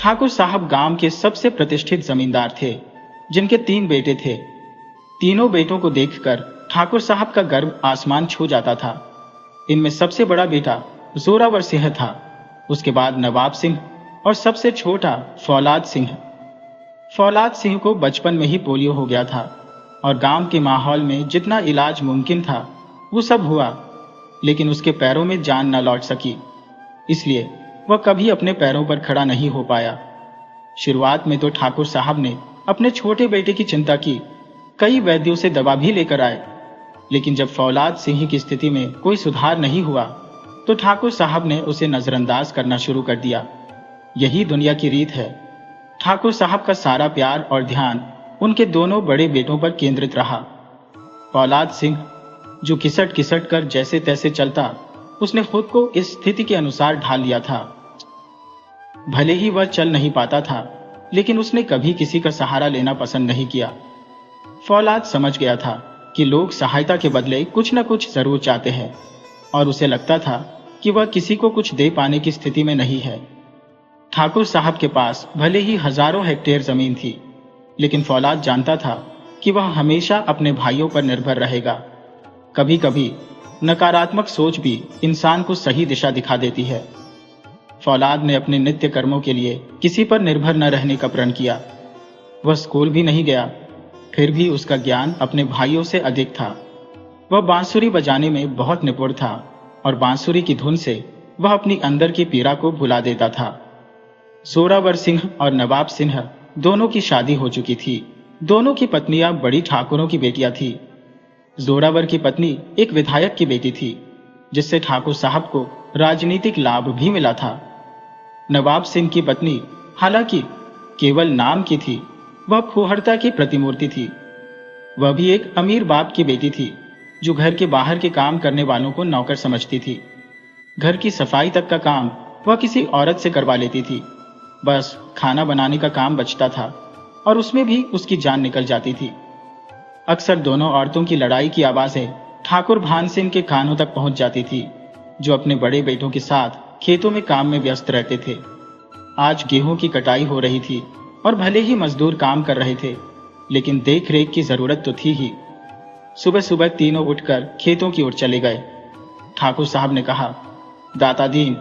ठाकुर साहब गांव के सबसे प्रतिष्ठित जमींदार थे, जिनके 3 बेटे थे। तीनों बेटों को देखकर ठाकुर साहब का गर्व आसमान छू जाता था। इनमें सबसे बड़ा बेटा जोरावर सिंह था, उसके बाद नवाब सिंह और सबसे छोटा फौलाद सिंह। फौलाद सिंह को बचपन में ही पोलियो हो गया था और गांव के माहौल में जितना इलाज मुमकिन था वो सब हुआ, लेकिन उसके पैरों में जान न लौट सकी, इसलिए वह कभी अपने पैरों पर खड़ा नहीं हो पाया। शुरुआत में तो ठाकुर साहब ने अपने छोटे बेटे की चिंता की, कई वैद्यों से दवा भी लेकर आए, लेकिन जब फौलाद सिंह की स्थिति में कोई सुधार नहीं हुआ तो ठाकुर साहब ने उसे नजरअंदाज करना शुरू कर दिया। यही दुनिया की रीत है। ठाकुर साहब का सारा प्यार और ध्यान उनके दोनों बड़े बेटों पर केंद्रित रहा। फौलाद सिंह जो किसट किसट कर जैसे तैसे चलता, उसने खुद को इस स्थिति के अनुसार ढाल लिया था। भले ही वह चल नहीं पाता था, लेकिन उसने कभी किसी का सहारा लेना पसंद नहीं किया। फौलाद समझ गया था कि लोग सहायता के बदले कुछ न कुछ जरूर चाहते हैं, और उसे लगता था कि वह किसी को कुछ दे पाने की स्थिति में नहीं है। ठाकुर साहब के पास भले ही हजारों हेक्टेयर जमीन थी, लेकिन फौलाद जानता था कि वह हमेशा अपने भाइयों पर निर्भर रहेगा। कभी कभी नकारात्मक सोच भी इंसान को सही दिशा दिखा देती है। फौलाद ने अपने नित्य कर्मों के लिए किसी पर निर्भर न रहने का प्रण किया। वह स्कूल भी नहीं गया, फिर भी उसका ज्ञान अपने भाइयों से अधिक था। वह बांसुरी बजाने में बहुत निपुण था और बांसुरी की धुन से वह अपनी अंदर की पीड़ा को भुला देता था। जोरावर सिंह और नवाब सिंह दोनों की शादी हो चुकी थी। दोनों की पत्नियां बड़ी ठाकुरों की बेटियां थी। जोरावर की पत्नी एक विधायक की बेटी थी, जिससे ठाकुर साहब को राजनीतिक लाभ भी मिला था। नवाब सिंह की पत्नी हालांकि केवल नाम की थी, वह फूहड़ता की प्रतिमूर्ति थी। वह भी एक अमीर बाप की बेटी थी, जो घर के बाहर के काम करने वालों को नौकर समझती थी। घर की सफाई तक का काम वह किसी औरत से करवा लेती थी। बस खाना बनाने का काम बचता था और उसमें भी उसकी जान निकल जाती थी। अक्सर दोनों औरतों की लड़ाई की आवाजें ठाकुर भान सिंह के कानों तक पहुंच जाती थी, जो अपने बड़े बेटों के साथ खेतों में काम में व्यस्त रहते थे। आज गेहूं की कटाई हो रही थी और भले ही मजदूर काम कर रहे थे, लेकिन देख रेख की जरूरत तो थी ही। सुबह सुबह तीनों उठकर खेतों की ओर चले गए। ठाकुर साहब ने कहा, दाता दीन,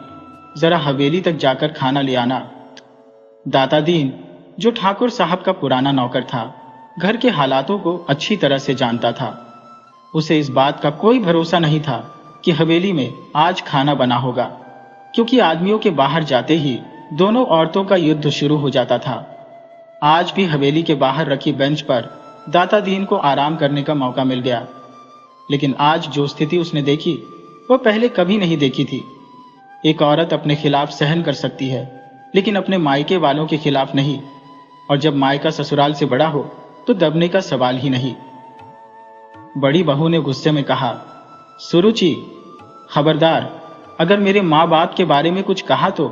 जरा हवेली तक जाकर खाना ले आना। दाता दीन, जो ठाकुर साहब का पुराना नौकर था, घर के हालातों को अच्छी तरह से जानता था। उसे इस बात का कोई भरोसा नहीं था कि हवेली में आज खाना बना होगा, क्योंकि आदमियों के बाहर जाते ही दोनों औरतों का युद्ध शुरू हो जाता था। आज भी हवेली के बाहर रखी बेंच पर दाता दीन को आराम करने का मौका मिल गया, लेकिन आज जो स्थिति उसने देखी वह पहले कभी नहीं देखी थी। एक औरत अपने खिलाफ सहन कर सकती है, लेकिन अपने मायके वालों के खिलाफ नहीं, और जब मायका ससुराल से बड़ा हो तो दबने का सवाल ही नहीं। बड़ी बहू ने गुस्से में कहा, सुरुचि, खबरदार, अगर मेरे माँ बाप के बारे में कुछ कहा तो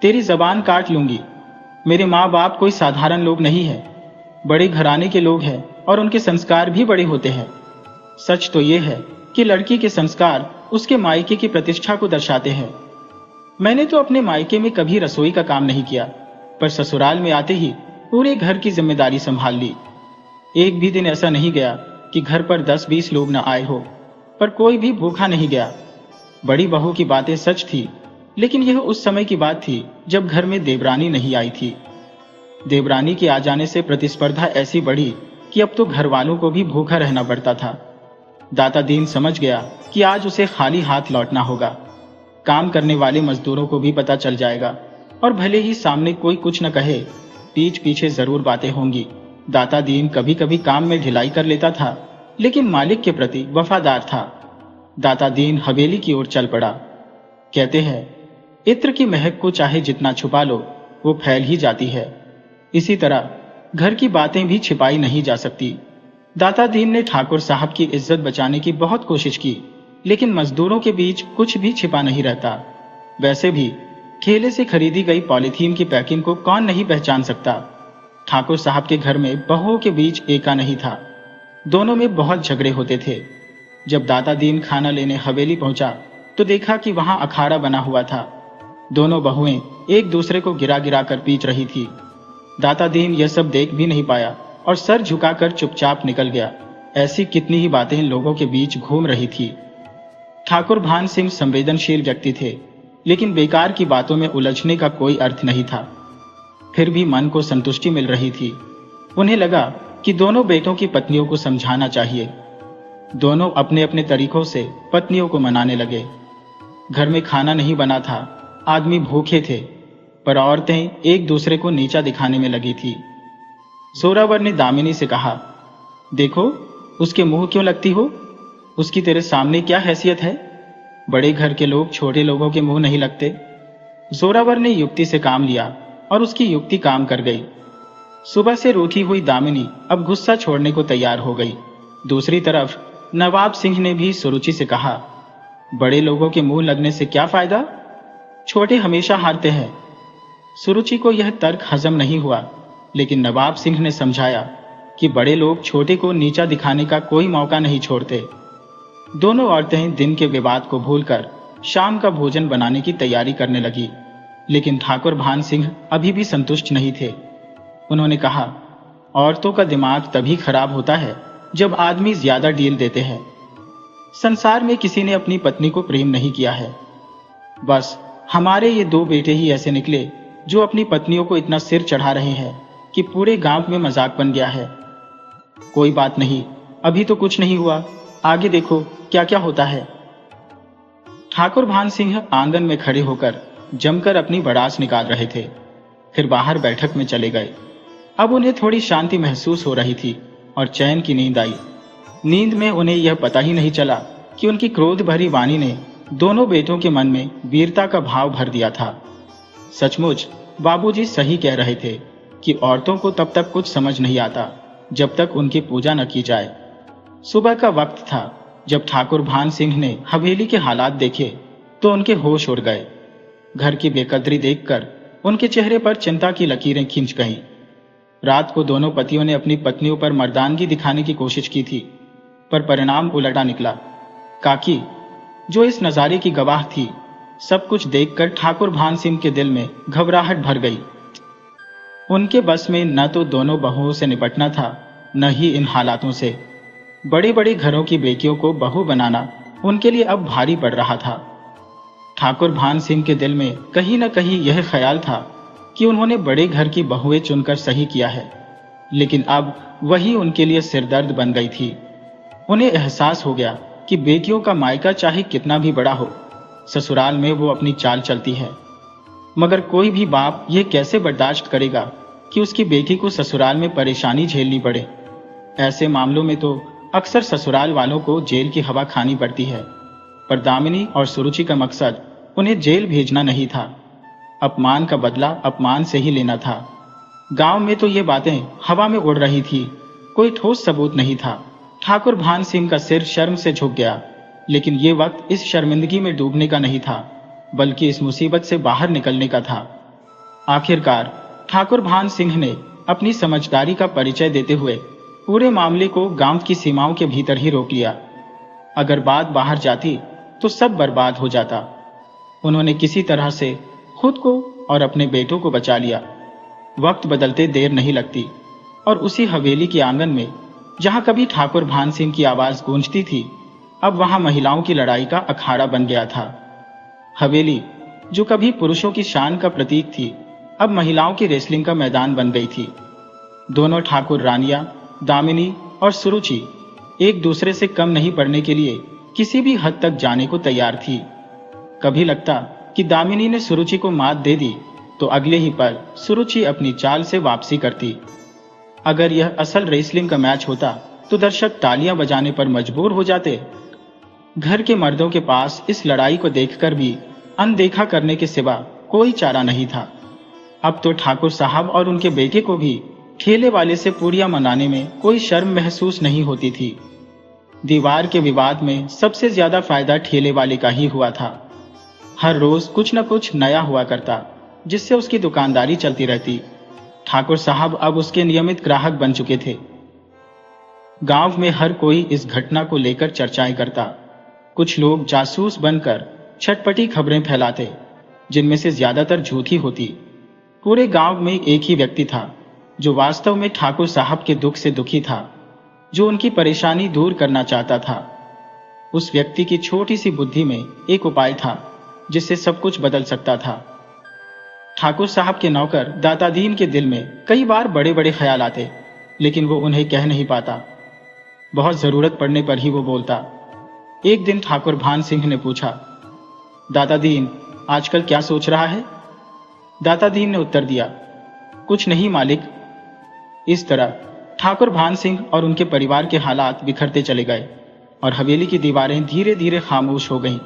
तेरी जबान काट लूंगी। मेरे माँ बाप कोई साधारण लोग नहीं है, बड़े घराने के लोग हैं और उनके संस्कार भी बड़े होते हैं। सच तो यह है कि लड़की के संस्कार उसके मायके की प्रतिष्ठा को दर्शाते हैं। मैंने तो अपने मायके में कभी रसोई का काम नहीं किया, पर ससुराल में आते ही पूरे घर की जिम्मेदारी संभाल ली। एक भी दिन ऐसा नहीं गया कि घर पर 10-20 लोग न आए हो, पर कोई भी भूखा नहीं गया। बड़ी बहू की बातें सच थी, लेकिन यह उस समय की बात थी जब घर में देवरानी नहीं आई थी। देवरानी के आ जाने से प्रतिस्पर्धा ऐसी बढ़ी कि अब तो घर वालों को भी भूखा रहना पड़ता था। दाता दीन समझ गया कि आज उसे खाली हाथ लौटना होगा। काम करने वाले मजदूरों को भी पता चल जाएगा, और भले ही सामने कोई कुछ न कहे, पीठ पीछे जरूर बातें होंगी। दाता दीन कभी कभी काम में ढिलाई कर लेता था, लेकिन मालिक के प्रति वफादार था। दाता दीन हवेली की ओर चल पड़ा। कहते हैं, इत्र की महक को चाहे जितना छुपा लो, वो फैल ही जाती है। इसी तरह घर की बातें भी छिपाई नहीं जा सकती। दाता दीन ने ठाकुर साहब की इज्जत बचाने की बहुत कोशिश की, लेकिन मजदूरों के बीच कुछ भी छिपा नहीं रहता। वैसे भी ठेले से खरीदी गई पॉलीथीन की पैकिंग को कौन नहीं पहचान सकता। ठाकुर साहब के घर में बहुओं के बीच एका नहीं था, दोनों में बहुत झगड़े होते थे। जब दाता दीन खाना लेने हवेली पहुंचा तो देखा कि वहां अखाड़ा बना हुआ था। दोनों बहुएं एक दूसरे को गिरा गिरा कर पीट रही थी। दाता दीन यह सब देख भी नहीं पाया और सर झुकाकर चुपचाप निकल गया। ऐसी कितनी ही बातें लोगों के बीच घूम रही थी। ठाकुर भान सिंह संवेदनशील व्यक्ति थे, लेकिन बेकार की बातों में उलझने का कोई अर्थ नहीं था। फिर भी मन को संतुष्टि मिल रही थी। उन्हें लगा कि दोनों बेटों की पत्नियों को समझाना चाहिए। दोनों अपने अपने तरीकों से पत्नियों को मनाने लगे। घर में खाना नहीं बना था, आदमी भूखे थे, पर औरतें एक दूसरे को नीचा दिखाने में लगी थी। जोरावर ने दामिनी से कहा, देखो उसके मुंह क्यों लगती हो? उसकी तेरे सामने क्या हैसियत है? बड़े घर के लोग छोटे लोगों के मुंह नहीं लगते। जोरावर ने युक्ति से काम लिया और उसकी युक्ति काम कर गई। सुबह से रूठी हुई दामिनी अब गुस्सा छोड़ने को तैयार हो गई। दूसरी तरफ नवाब सिंह ने भी सुरुचि से कहा, बड़े लोगों के मुंह लगने से क्या फायदा? छोटे हमेशा हारते हैं। सुरुचि को यह तर्क हजम नहीं हुआ, लेकिन नवाब सिंह ने समझाया कि बड़े लोग छोटे को नीचा दिखाने का कोई मौका नहीं छोड़ते। दोनों औरतें दिन के विवाद को भूलकर शाम का भोजन बनाने की तैयारी करने लगी, लेकिन ठाकुर भान सिंह अभी भी संतुष्ट नहीं थे। उन्होंने कहा, औरतों का दिमाग तभी खराब होता है जब आदमी ज्यादा डील देते हैं। संसार में किसी ने अपनी पत्नी को प्रेम नहीं किया है। बस हमारे ये दो बेटे ही ऐसे निकले जो अपनी पत्नियों को इतना सिर चढ़ा रहे हैं कि पूरे गांव में मजाक बन गया है। कोई बात नहीं, अभी तो कुछ नहीं हुआ, आगे देखो क्या क्या होता है। ठाकुर भान सिंह आंगन में खड़े होकर जमकर अपनी भड़ास निकाल रहे थे, फिर बाहर बैठक में चले गए। अब उन्हें थोड़ी शांति महसूस हो रही थी और चैन की नींद आई। नींद में उन्हें यह पता ही नहीं चला कि उनकी क्रोध भरी वाणी ने दोनों बेटों के मन में वीरता का भाव भर दिया था। सचमुच बाबूजी सही कह रहे थे कि औरतों को तब तक कुछ समझ नहीं आता जब तक उनकी पूजा न की जाए। सुबह का वक्त था जब ठाकुर भान सिंह ने हवेली के हालात देखे तो उनके होश उड़ गए। घर की बेकदरी देखकर उनके चेहरे पर चिंता की लकीरें खिंच गईं। रात को दोनों पतियों ने अपनी पत्नियों पर मर्दानगी दिखाने की कोशिश की थी, पर परिणाम उलटा निकला। काकी, जो इस नजारे की गवाह थी, सब कुछ देखकर ठाकुर भान सिंह के दिल में घबराहट भर गई। उनके बस में न तो दोनों बहुओं से निपटना था, न ही इन हालातों से। बड़े बड़े घरों की बेटियों को बहू बनाना उनके लिए अब भारी पड़ रहा था। ठाकुर भान सिंह के दिल में कहीं न कहीं यह ख्याल था कि उन्होंने बड़े घर की बहुएं चुनकर सही किया है, लेकिन अब वही उनके लिए सिरदर्द बन गई थी। उन्हें एहसास हो गया कि बेटियों का मायका चाहे कितना भी बड़ा हो, ससुराल में वो अपनी चाल चलती है। मगर कोई भी बाप यह कैसे बर्दाश्त करेगा कि उसकी बेटी को ससुराल में परेशानी झेलनी पड़े। ऐसे मामलों में तो अक्सर ससुराल वालों को जेल की हवा खानी पड़ती है, पर दामिनी और सुरुचि का मकसद उन्हें जेल भेजना नहीं था। अपमान का बदला अपमान से ही लेना था। गांव में तो ये बातें हवा में उड़ रही थी, कोई ठोस सबूत नहीं था। ठाकुर भान सिंह का सिर शर्म से झुक गया, लेकिन ये वक्त इस शर्मिंदगी में डूबने का नहीं था, बल्कि इस मुसीबत से बाहर निकलने का था। आखिरकार ठाकुर भान सिंह ने अपनी समझदारी का परिचय देते हुए पूरे मामले को गांव की सीमाओं के भीतर ही रोक लिया। अगर बात बाहर जाती तो सब बर्बाद हो जाता। उन्होंने किसी तरह से खुद को और अपने बेटों को बचा लिया। वक्त बदलते देर नहीं लगती, और उसी हवेली के आंगन में जहां कभी ठाकुर भान सिंह की आवाज गूंजती थी, अब वहां महिलाओं की लड़ाई का अखाड़ा बन गया था। हवेली, जो कभी पुरुषों की शान का प्रतीक थी, अब महिलाओं की रेसलिंग का मैदान बन गई थी। दोनों ठाकुर रानियां, दामिनी और सुरुचि एक दूसरे से कम नहीं पड़ने के लिए किसी भी हद तक जाने को तैयार थी। कभी लगता कि दामिनी ने सुरुचि को मात दे दी, तो अगले ही पल सुरुचि अपनी चाल से वापसी करती। अगर यह असल रेसलिंग का मैच होता तो दर्शक तालियां बजाने पर मजबूर हो जाते। घर के मर्दों के पास इस लड़ाई को देखकर भी अनदेखा करने के सिवा कोई चारा नहीं था। अब तो ठाकुर साहब और उनके बेटे को भी ठेले वाले से पूड़ियां मनाने में कोई शर्म महसूस नहीं होती थी। दीवार के विवाद में सबसे ज्यादा फायदा ठेले वाले का ही हुआ था। हर रोज कुछ न कुछ नया हुआ करता, जिससे उसकी दुकानदारी चलती रहती। ठाकुर साहब अब उसके नियमित ग्राहक बन चुके थे। गांव में हर कोई इस घटना को लेकर चर्चाएं करता। कुछ लोग जासूस बनकर छटपटी खबरें फैलाते, जिनमें से ज्यादातर झूठी होती। पूरे गांव में एक ही व्यक्ति था जो वास्तव में ठाकुर साहब के दुख से दुखी था, जो उनकी परेशानी दूर करना चाहता था। उस व्यक्ति की छोटी सी बुद्धि में एक उपाय था जिससे सब कुछ बदल सकता था। ठाकुर साहब के नौकर दाता दीन के दिल में कई बार बड़े बड़े ख्याल आते, लेकिन वो उन्हें कह नहीं पाता। बहुत जरूरत पड़ने पर ही वो बोलता। एक दिन ठाकुर भान सिंह ने पूछा, दाता दीन आजकल क्या सोच रहा है? दाता दीन ने उत्तर दिया, कुछ नहीं मालिक। इस तरह ठाकुर भान सिंह और उनके परिवार के हालात बिखरते चले गए और हवेली की दीवारें धीरे धीरे खामोश हो गईं,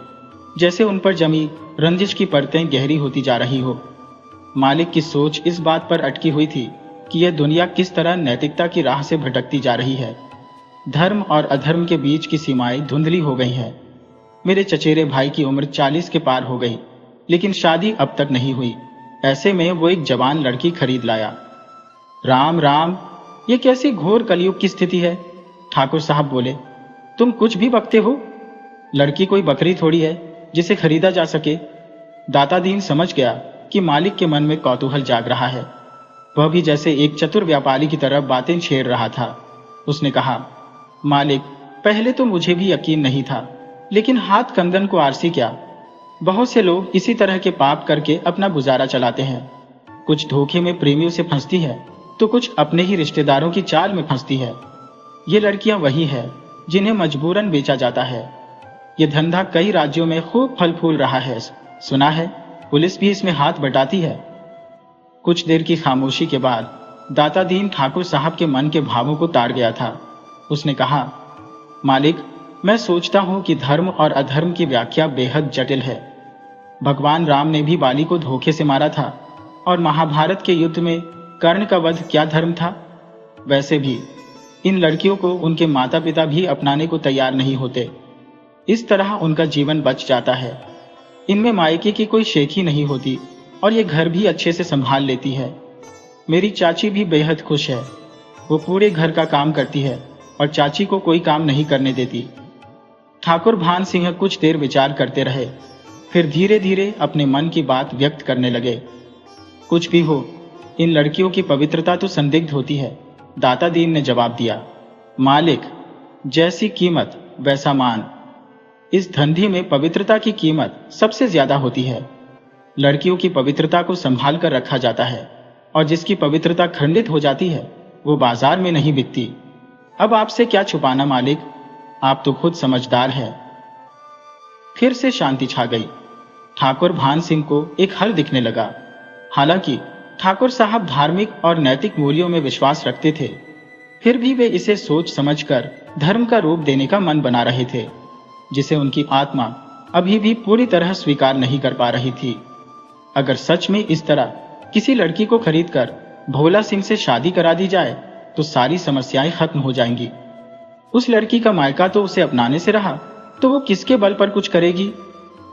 जैसे उन पर जमी रंजिश की परतें गहरी होती जा रही हो। मालिक की सोच इस बात पर अटकी हुई थी कि यह दुनिया किस तरह नैतिकता की राह से भटकती जा रही है। धर्म और अधर्म के बीच की सीमाएं धुंधली हो गई हैं। मेरे चचेरे भाई की उम्र 40 के पार हो गई, लेकिन शादी अब तक नहीं हुई। ऐसे में वो एक जवान लड़की खरीद लाया। राम राम, ये कैसी घोर कलयुग की स्थिति है? ठाकुर साहब बोले, तुम कुछ भी बकते हो? लड़की कोई बकरी थोड़ी है जिसे खरीदा जा सके। दाता दीन समझ गया कि मालिक के मन में कौतूहल जाग रहा है। वह भी जैसे एक चतुर व्यापारी की तरह बातें छेड़ रहा था। उसने कहा, मालिक, पहले तो मुझे भी यकीन नहीं था, लेकिन हाथ कंगन को आरसी क्या। बहुत से लोग इसी तरह के पाप करके अपना गुजारा चलाते हैं। कुछ धोखे में प्रेमियों से फंसती है, तो कुछ अपने ही रिश्तेदारों की चाल में फंसती है। ये लड़कियां वही है जिन्हें मजबूरन बेचा जाता है। ये धंधा कई राज्यों में खूब फल फूल रहा है। सुना है पुलिस भी इसमें हाथ बटाती है। कुछ देर की खामोशी के बाद दाता दीन ठाकुर साहब के मन के भावों को ताड़ गया था। उसने कहा, मालिक, मैं सोचता हूं कि धर्म और अधर्म की व्याख्या बेहद जटिल है। भगवान राम ने भी बाली को धोखे से मारा था, और महाभारत के युद्ध में कर्ण का वध क्या धर्म था? वैसे भी इन लड़कियों को उनके माता पिता भी अपनाने को तैयार नहीं होते। इस तरह उनका जीवन बच जाता है। इनमें मायके की कोई शेखी नहीं होती और ये घर भी अच्छे से संभाल लेती है। मेरी चाची भी बेहद खुश है। वो पूरे घर का काम करती है और चाची को कोई काम नहीं करने देती। ठाकुर भान सिंह कुछ देर विचार करते रहे, फिर धीरे धीरे अपने मन की बात व्यक्त करने लगे। कुछ भी हो, इन लड़कियों की पवित्रता तो संदिग्ध होती है। दाता दीन ने जवाब दिया, मालिक, जैसी कीमत वैसा मान। इस धंधे में पवित्रता की कीमत सबसे ज्यादा होती है। लड़कियों की पवित्रता को संभाल कर रखा जाता है, और जिसकी पवित्रता खंडित हो जाती है वो बाजार में नहीं बिकती। अब आपसे क्या छुपाना मालिक, आप तो खुद समझदार हैं। फिर से शांति छा गई। ठाकुर भान सिंह को एक हल दिखने लगा। हालांकि ठाकुर साहब धार्मिक और नैतिक मूल्यों में विश्वास रखते थे, फिर भी वे इसे सोच समझकर धर्म का रूप देने का मन बना रहे थे, जिसे उनकी आत्मा अभी भी पूरी तरह स्वीकार नहीं कर पा रही थी। अगर सच में इस तरह किसी लड़की को खरीदकर भोला सिंह से शादी करा दी जाए तो सारी समस्याएं खत्म हो जाएंगी। उस लड़की का मायका तो उसे अपनाने से रहा, तो वो किसके बल पर कुछ करेगी?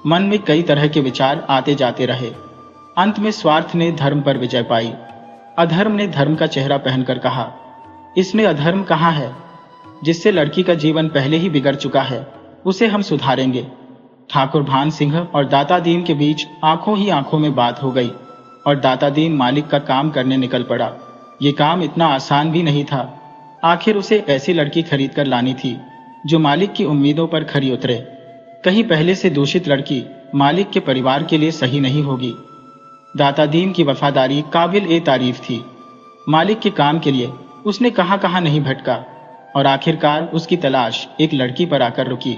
मन में कई तरह के विचार आते जाते रहे। अंत में स्वार्थ ने धर्म पर विजय पाई। अधर्म ने धर्म का चेहरा पहनकर कहा, इसमें अधर्म कहाँ है? जिससे लड़की का जीवन पहले ही बिगड़ चुका है उसे हम सुधारेंगे। ठाकुर भान सिंह और दाता दीन के बीच आंखों ही आंखों में बात हो गई और दाता दीन मालिक का काम करने निकल पड़ा। ये काम इतना आसान भी नहीं था। आखिर उसे ऐसी लड़की खरीद कर लानी थी जो मालिक की उम्मीदों पर खरी उतरे। कहीं पहले से दूषित लड़की मालिक के परिवार के लिए सही नहीं होगी। दाता दीन की वफादारी काबिल ए तारीफ थी। मालिक के काम के लिए उसने कहां कहां नहीं भटका, और आखिरकार उसकी तलाश एक लड़की पर आकर रुकी।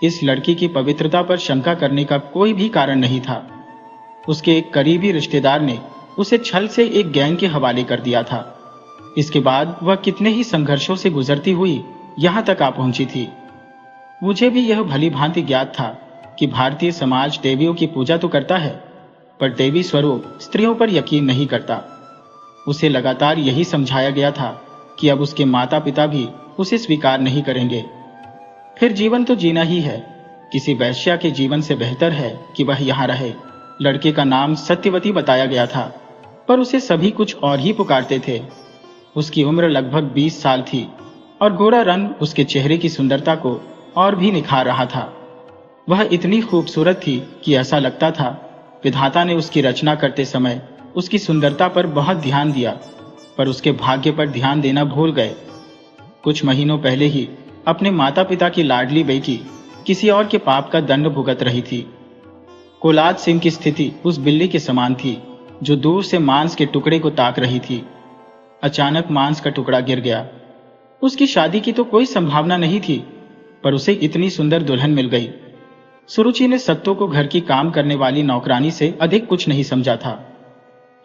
इस लड़की की पवित्रता पर शंका करने का कोई भी कारण नहीं था। उसके एक करीबी रिश्तेदार ने उसे छल से एक गैंग के हवाले कर दिया था। इसके बाद वह कितने ही संघर्षों से गुजरती हुई यहां तक आ पहुंची थी। मुझे भी यह भली भांति ज्ञात था कि भारतीय समाज देवियों की पूजा तो करता है, पर देवी स्वरूप स्त्रियों पर यकीन नहीं करता। उसे लगातार यही समझाया गया था कि अब उसके माता पिता भी उसे स्वीकार नहीं करेंगे। फिर जीवन तो जीना ही है। किसी वैश्या के जीवन से बेहतर है कि वह यहाँ रहे। लड़के का नाम सत्यवती बताया गया था, पर उसे सभी कुछ और ही पुकारते थे। उसकी उम्र लगभग 20 साल थी और गोरा रंग उसके चेहरे की सुंदरता को और भी निखार रहा था। वह इतनी खूबसूरत थी कि ऐसा लगता था विधाता ने उसकी रचना करते समय उसकी सुंदरता पर बहुत ध्यान दिया, पर उसके भाग्य पर ध्यान देना भूल गए। कुछ महीनों पहले ही अपने माता पिता की लाडली बेटी किसी और के पाप का दंड भुगत रही थी। कोलाद सिंह की स्थिति उस बिल्ली के समान थी जो दूर से मांस के टुकड़े को ताक रही थी। अचानक मांस का टुकड़ा गिर गया। उसकी शादी की तो कोई संभावना नहीं थी, पर उसे इतनी सुंदर दुल्हन मिल गई। सुरुचि ने सत्तो को घर की काम करने वाली नौकरानी से अधिक कुछ नहीं समझा था।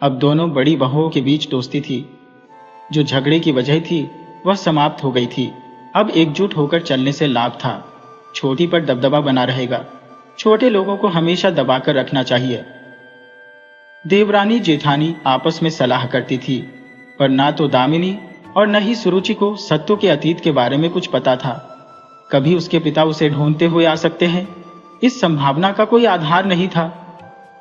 अब दोनों बड़ी बहुओं के बीच दोस्ती थी। जो झगड़े की वजह थी वह समाप्त हो गई थी। अब एकजुट होकर चलने से लाभ था। छोटी पर दबदबा बना रहेगा। छोटे लोगों को हमेशा दबाकर रखना चाहिए। देवरानी जेठानी आपस में सलाह करती थी, पर ना तो दामिनी और न ही सुरुचि को सत्तो के अतीत के बारे में कुछ पता था। कभी उसके पिता उसे ढूंढते हुए आ सकते हैं, इस संभावना का कोई आधार नहीं था।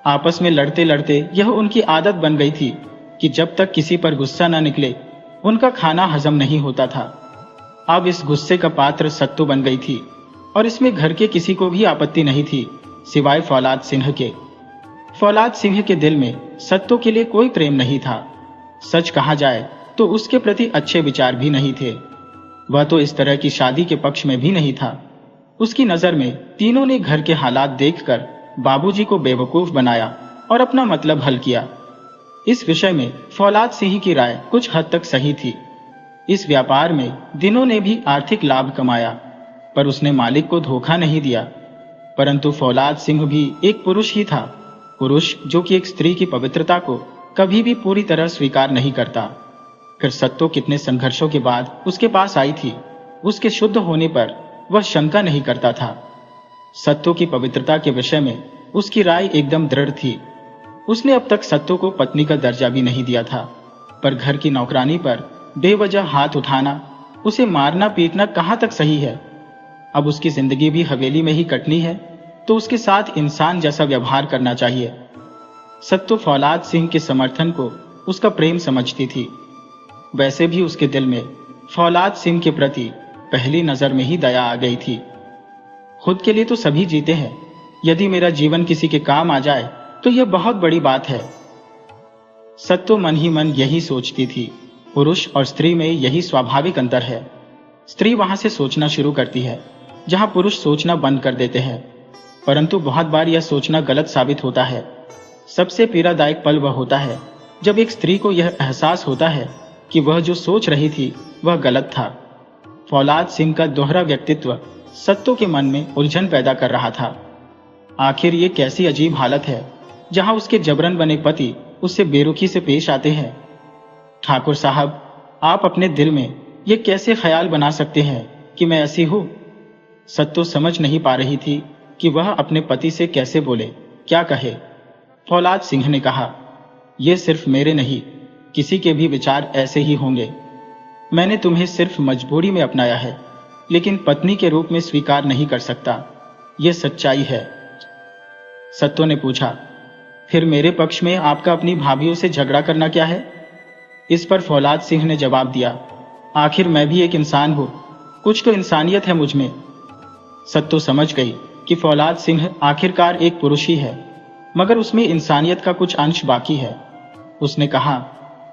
आपस में लड़ते लड़ते यह उनकी आदत बन गई थी कि जब तक किसी पर गुस्सा न निकले उनका खाना हजम नहीं होता था। अब इस गुस्से का पात्र सत्तो बन गई थी और इसमें घर के किसी को भी आपत्ति नहीं थी सिवाय फौलाद सिंह के। फौलाद सिंह के दिल में सत्तो के लिए कोई प्रेम नहीं था। सच कहा जाए तो उसके प्रति अच्छे विचार भी नहीं थे। वह तो इस तरह की शादी के पक्ष में भी नहीं था। उसकी नजर में तीनों ने घर के हालात देखकर बाबूजी को बेवकूफ बनाया और अपना मतलब हल किया। इस विषय में फौलाद सिंह की राय कुछ हद तक सही थी। इस व्यापार में दिनों ने भी आर्थिक लाभ कमाया, पर उसने मालिक को धोखा नहीं दिया। परंतु फौलाद सिंह भी एक पुरुष ही था, पुरुष जो कि एक स्त्री की पवित्रता को कभी भी पूरी तरह स्वीकार नहीं करता। फिर सत्तो कितने संघर्षों के बाद उसके पास आई थी। उसके शुद्ध होने पर वह शंका नहीं करता था। सत्तो की पवित्रता के विषय में उसकी राय एकदम दृढ़ थी। उसने अब तक सत्तो को पत्नी का दर्जा भी नहीं दिया था, पर घर की नौकरानी पर बेवजह हाथ उठाना, उसे मारना पीटना कहाँ तक सही है। अब उसकी जिंदगी भी हवेली में ही कटनी है तो उसके साथ इंसान जैसा व्यवहार करना चाहिए। सत्तो फौलाद सिंह के समर्थन को उसका प्रेम समझती थी। वैसे भी उसके दिल में फौलाद सिंह के प्रति पहली नजर में ही दया आ गई थी। खुद के लिए तो सभी जीते हैं, यदि मेरा जीवन किसी के काम आ जाए तो यह बहुत बड़ी बात है। सत्तो मन ही मन यही सोचती थी। पुरुष और स्त्री में यही स्वाभाविक अंतर है। स्त्री वहां से सोचना शुरू करती है जहां पुरुष सोचना बंद कर देते हैं, परंतु बहुत बार यह सोचना गलत साबित होता है। सबसे पीड़ादायक पल वह होता है जब एक स्त्री को यह एहसास होता है कि वह जो सोच रही थी वह गलत था। फौलाद सिंह का दोहरा व्यक्तित्व सत्तो के मन में उलझन पैदा कर रहा था। आखिर ये कैसी अजीब हालत है जहां उसके जबरन बने पति उससे बेरुखी से पेश आते हैं। ठाकुर साहब, आप अपने दिल में ये कैसे ख्याल बना सकते हैं कि मैं ऐसी हूं? सत्तो समझ नहीं पा रही थी कि वह अपने पति से कैसे बोले, क्या कहे। फौलाद सिंह ने कहा, यह सिर्फ मेरे नहीं, किसी के भी विचार ऐसे ही होंगे। मैंने तुम्हें सिर्फ मजबूरी में अपनाया है, लेकिन पत्नी के रूप में स्वीकार नहीं कर सकता। यह सच्चाई है। सत्तो ने पूछा, फिर मेरे पक्ष में आपका अपनी भाभीयों से झगड़ा करना क्या है? इस पर फौलाद सिंह ने जवाब दिया, आखिर मैं भी एक इंसान हूं, कुछ तो इंसानियत है मुझ में। सत्तो समझ गई कि फौलाद सिंह आखिरकार एक पुरुष ही है, मगर उसमें इंसानियत का कुछ अंश बाकी है। उसने कहा,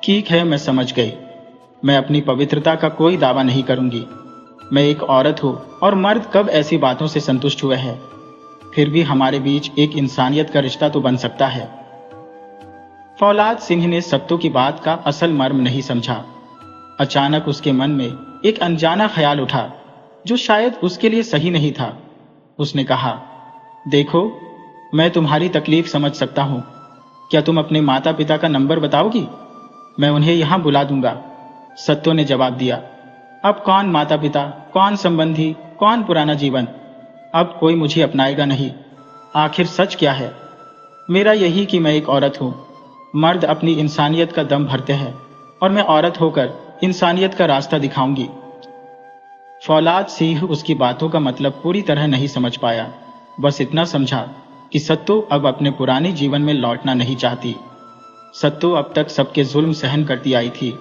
ठीक है, मैं समझ गई। मैं अपनी पवित्रता का कोई दावा नहीं करूंगी। मैं एक औरत हूं और मर्द कब ऐसी बातों से संतुष्ट हुए हैं। फिर भी हमारे बीच एक इंसानियत का रिश्ता तो बन सकता है। फौलाद सिंह ने सत्तो की बात का असल मर्म नहीं समझा। अचानक उसके मन में एक अनजाना ख्याल उठा जो शायद उसके लिए सही नहीं था। उसने कहा, देखो, मैं तुम्हारी तकलीफ समझ सकता हूं। क्या तुम अपने माता पिता का नंबर बताओगी? मैं उन्हें यहां बुला दूंगा। सत्तो ने जवाब दिया, अब कौन माता पिता, कौन संबंधी, कौन पुराना जीवन। अब कोई मुझे अपनाएगा नहीं। आखिर सच क्या है? मेरा यही कि मैं एक औरत हूं। मर्द अपनी इंसानियत का दम भरते हैं और मैं औरत होकर इंसानियत का रास्ता दिखाऊंगी। फौलाद सिंह उसकी बातों का मतलब पूरी तरह नहीं समझ पाया। बस इतना समझा कि सत्तो अब अपने पुराने जीवन में लौटना नहीं चाहती। सत्तो अब तक सबके जुल्म सहन करती आई थी,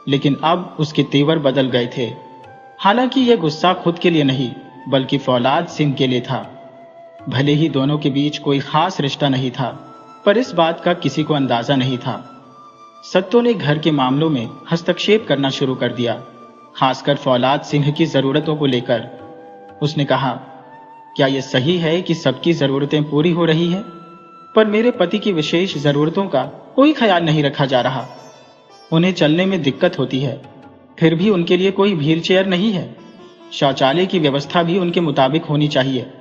लेकिन अब उसके तेवर बदल गए थे। हालांकि यह गुस्सा खुद के लिए नहीं, बल्कि फौलाद सिंह के लिए था। भले ही दोनों के बीच कोई खास रिश्ता नहीं था, पर इस बात का किसी को अंदाजा नहीं था। सत्तो ने घर के मामलों में हस्तक्षेप करना शुरू कर दिया, खासकर फौलाद सिंह की जरूरतों को लेकर। उसने कहा, क्या यह सही है कि सबकी जरूरतें पूरी हो रही हैं, पर मेरे पति की विशेष जरूरतों का कोई ख्याल नहीं रखा जा रहा। उन्हें चलने में दिक्कत होती है, फिर भी उनके लिए कोई व्हील चेयर नहीं है। शौचालय की व्यवस्था भी उनके मुताबिक होनी चाहिए।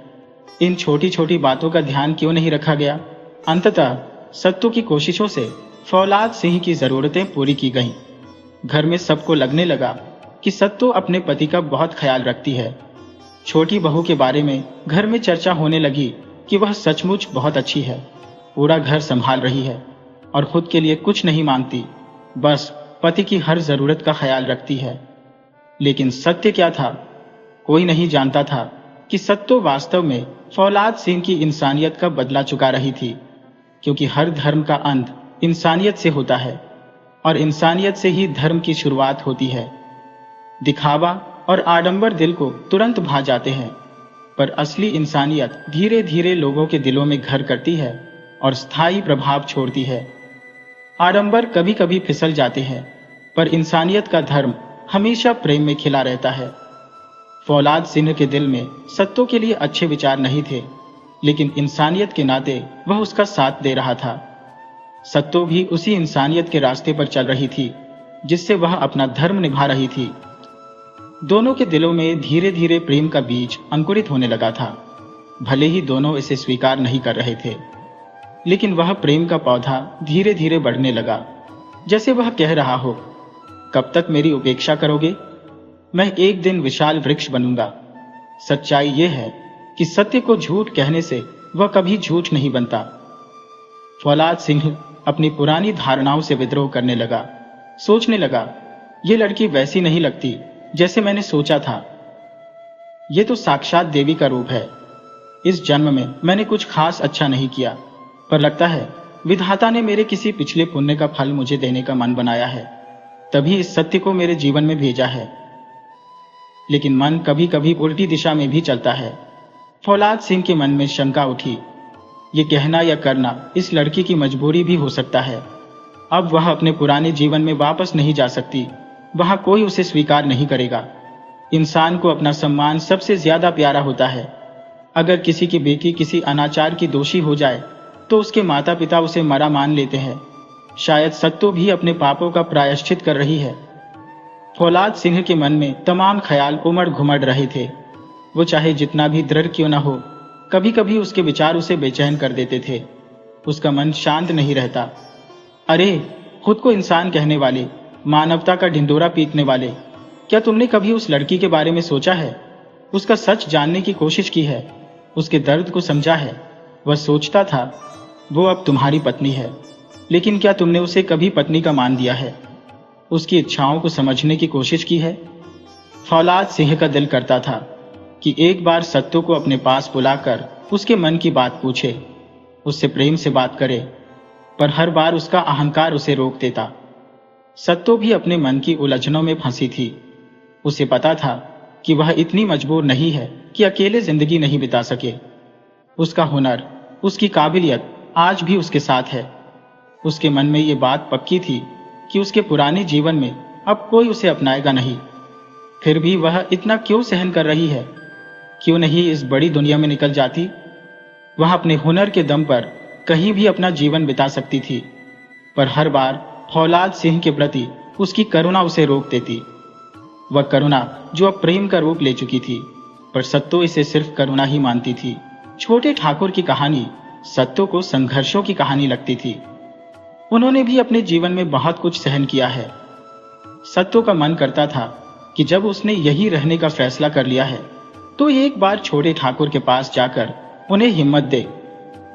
इन छोटी छोटी बातों का ध्यान क्यों नहीं रखा गया? अंततः सत्तू की कोशिशों से फौलाद सिंह की जरूरतें पूरी की गईं। घर में सबको लगने लगा कि सत्तू अपने पति का बहुत ख्याल रखती है। छोटी बहू के बारे में घर में चर्चा होने लगी कि वह सचमुच बहुत अच्छी है, पूरा घर संभाल रही है और खुद के लिए कुछ नहीं मांगती, बस पति की हर जरूरत का ख्याल रखती है। लेकिन सत्य क्या था? कोई नहीं जानता था कि सत्तू वास्तव में फौलाद सिंह की इंसानियत का बदला चुका रही थी, क्योंकि हर धर्म का अंत इंसानियत से होता है और इंसानियत से ही धर्म की शुरुआत होती है। दिखावा और आडंबर दिल को तुरंत भा जाते हैं, पर असली इंसानियत धीरे धीरे लोगों के दिलों में घर करती है और स्थायी प्रभाव छोड़ती है। आडंबर कभी कभी फिसल जाते हैं, पर इंसानियत का धर्म हमेशा प्रेम में खिला रहता है। फौलाद सिंह के दिल में सत्तू के लिए अच्छे विचार नहीं थे, लेकिन इंसानियत के नाते वह उसका साथ दे रहा था। सत्तू भी उसी इंसानियत के रास्ते पर चल रही थी जिससे वह अपना धर्म निभा रही थी। दोनों के दिलों में धीरे धीरे प्रेम का बीज अंकुरित होने लगा था। भले ही दोनों इसे स्वीकार नहीं कर रहे थे, लेकिन वह प्रेम का पौधा धीरे धीरे बढ़ने लगा, जैसे वह कह रहा हो, कब तक मेरी उपेक्षा करोगे? मैं एक दिन विशाल वृक्ष बनूंगा। सच्चाई यह है कि सत्य को झूठ कहने से वह कभी झूठ नहीं बनता। फौलाद सिंह अपनी पुरानी धारणाओं से विद्रोह करने लगा। सोचने लगा, ये लड़की वैसी नहीं लगती जैसे मैंने सोचा था। ये तो साक्षात देवी का रूप है। इस जन्म में मैंने कुछ खास अच्छा नहीं किया, पर लगता है विधाता ने मेरे किसी पिछले पुण्य का फल मुझे देने का मन बनाया है, तभी इस सत्य को मेरे जीवन में भेजा है। लेकिन मन कभी कभी उल्टी दिशा में भी चलता है। फौलाद सिंह के मन में शंका उठी, ये कहना या करना इस लड़की की मजबूरी भी हो सकता है। अब वह अपने पुराने जीवन में वापस नहीं जा सकती, वहां कोई उसे स्वीकार नहीं करेगा। इंसान को अपना सम्मान सबसे ज्यादा प्यारा होता है। अगर किसी की बेटी किसी अनाचार की दोषी हो जाए तो उसके माता पिता उसे मरा मान लेते हैं। शायद सत्तू भी अपने पापों का प्रायश्चित कर रही है। फौलाद सिंह के मन में तमाम ख्याल उमड़ घुमड़ रहे थे। वो चाहे जितना भी दृढ़ क्यों न हो, कभी कभी उसके विचार उसे बेचैन कर देते थे। उसका मन शांत नहीं रहता। अरे, खुद को इंसान कहने वाले, मानवता का ढिंडोरा पीटने वाले, क्या तुमने कभी उस लड़की के बारे में सोचा है? उसका सच जानने की कोशिश की है? उसके दर्द को समझा है? वह सोचता था वो अब तुम्हारी पत्नी है, लेकिन क्या तुमने उसे कभी पत्नी का मान दिया है? उसकी इच्छाओं को समझने की कोशिश की है? फौलाद सिंह का दिल करता था कि एक बार सत्तू को अपने पास बुलाकर उसके मन की बात पूछे, उससे प्रेम से बात करे, पर हर बार उसका अहंकार उसे रोक देता। सत्तू भी अपने मन की उलझनों में फंसी थी। उसे पता था कि वह इतनी मजबूर नहीं है कि अकेले जिंदगी नहीं बिता सके। उसका हुनर, उसकी काबिलियत आज भी उसके साथ है। उसके मन में ये बात पक्की थी कि उसके पुराने जीवन में अब कोई उसे अपनाएगा नहीं। फिर भी वह इतना क्यों सहन कर रही है? क्यों नहीं इस बड़ी दुनिया में निकल जाती? वह अपने हुनर के दम पर कहीं भी अपना जीवन बिता सकती थी, पर हर बार फौलाद सिंह के प्रति उसकी करुणा उसे रोक देती। वह करुणा जो अब प्रेम का रूप ले चुकी थी, पर सत्तू इसे सिर्फ करुणा ही मानती थी। छोटे ठाकुर की कहानी सत्तू को संघर्षों की कहानी लगती थी। उन्होंने भी अपने जीवन में बहुत कुछ सहन किया है। सत्तू का मन करता था कि जब उसने यही रहने का फैसला कर लिया है तो एक बार छोटे ठाकुर के पास जाकर उन्हें हिम्मत दे।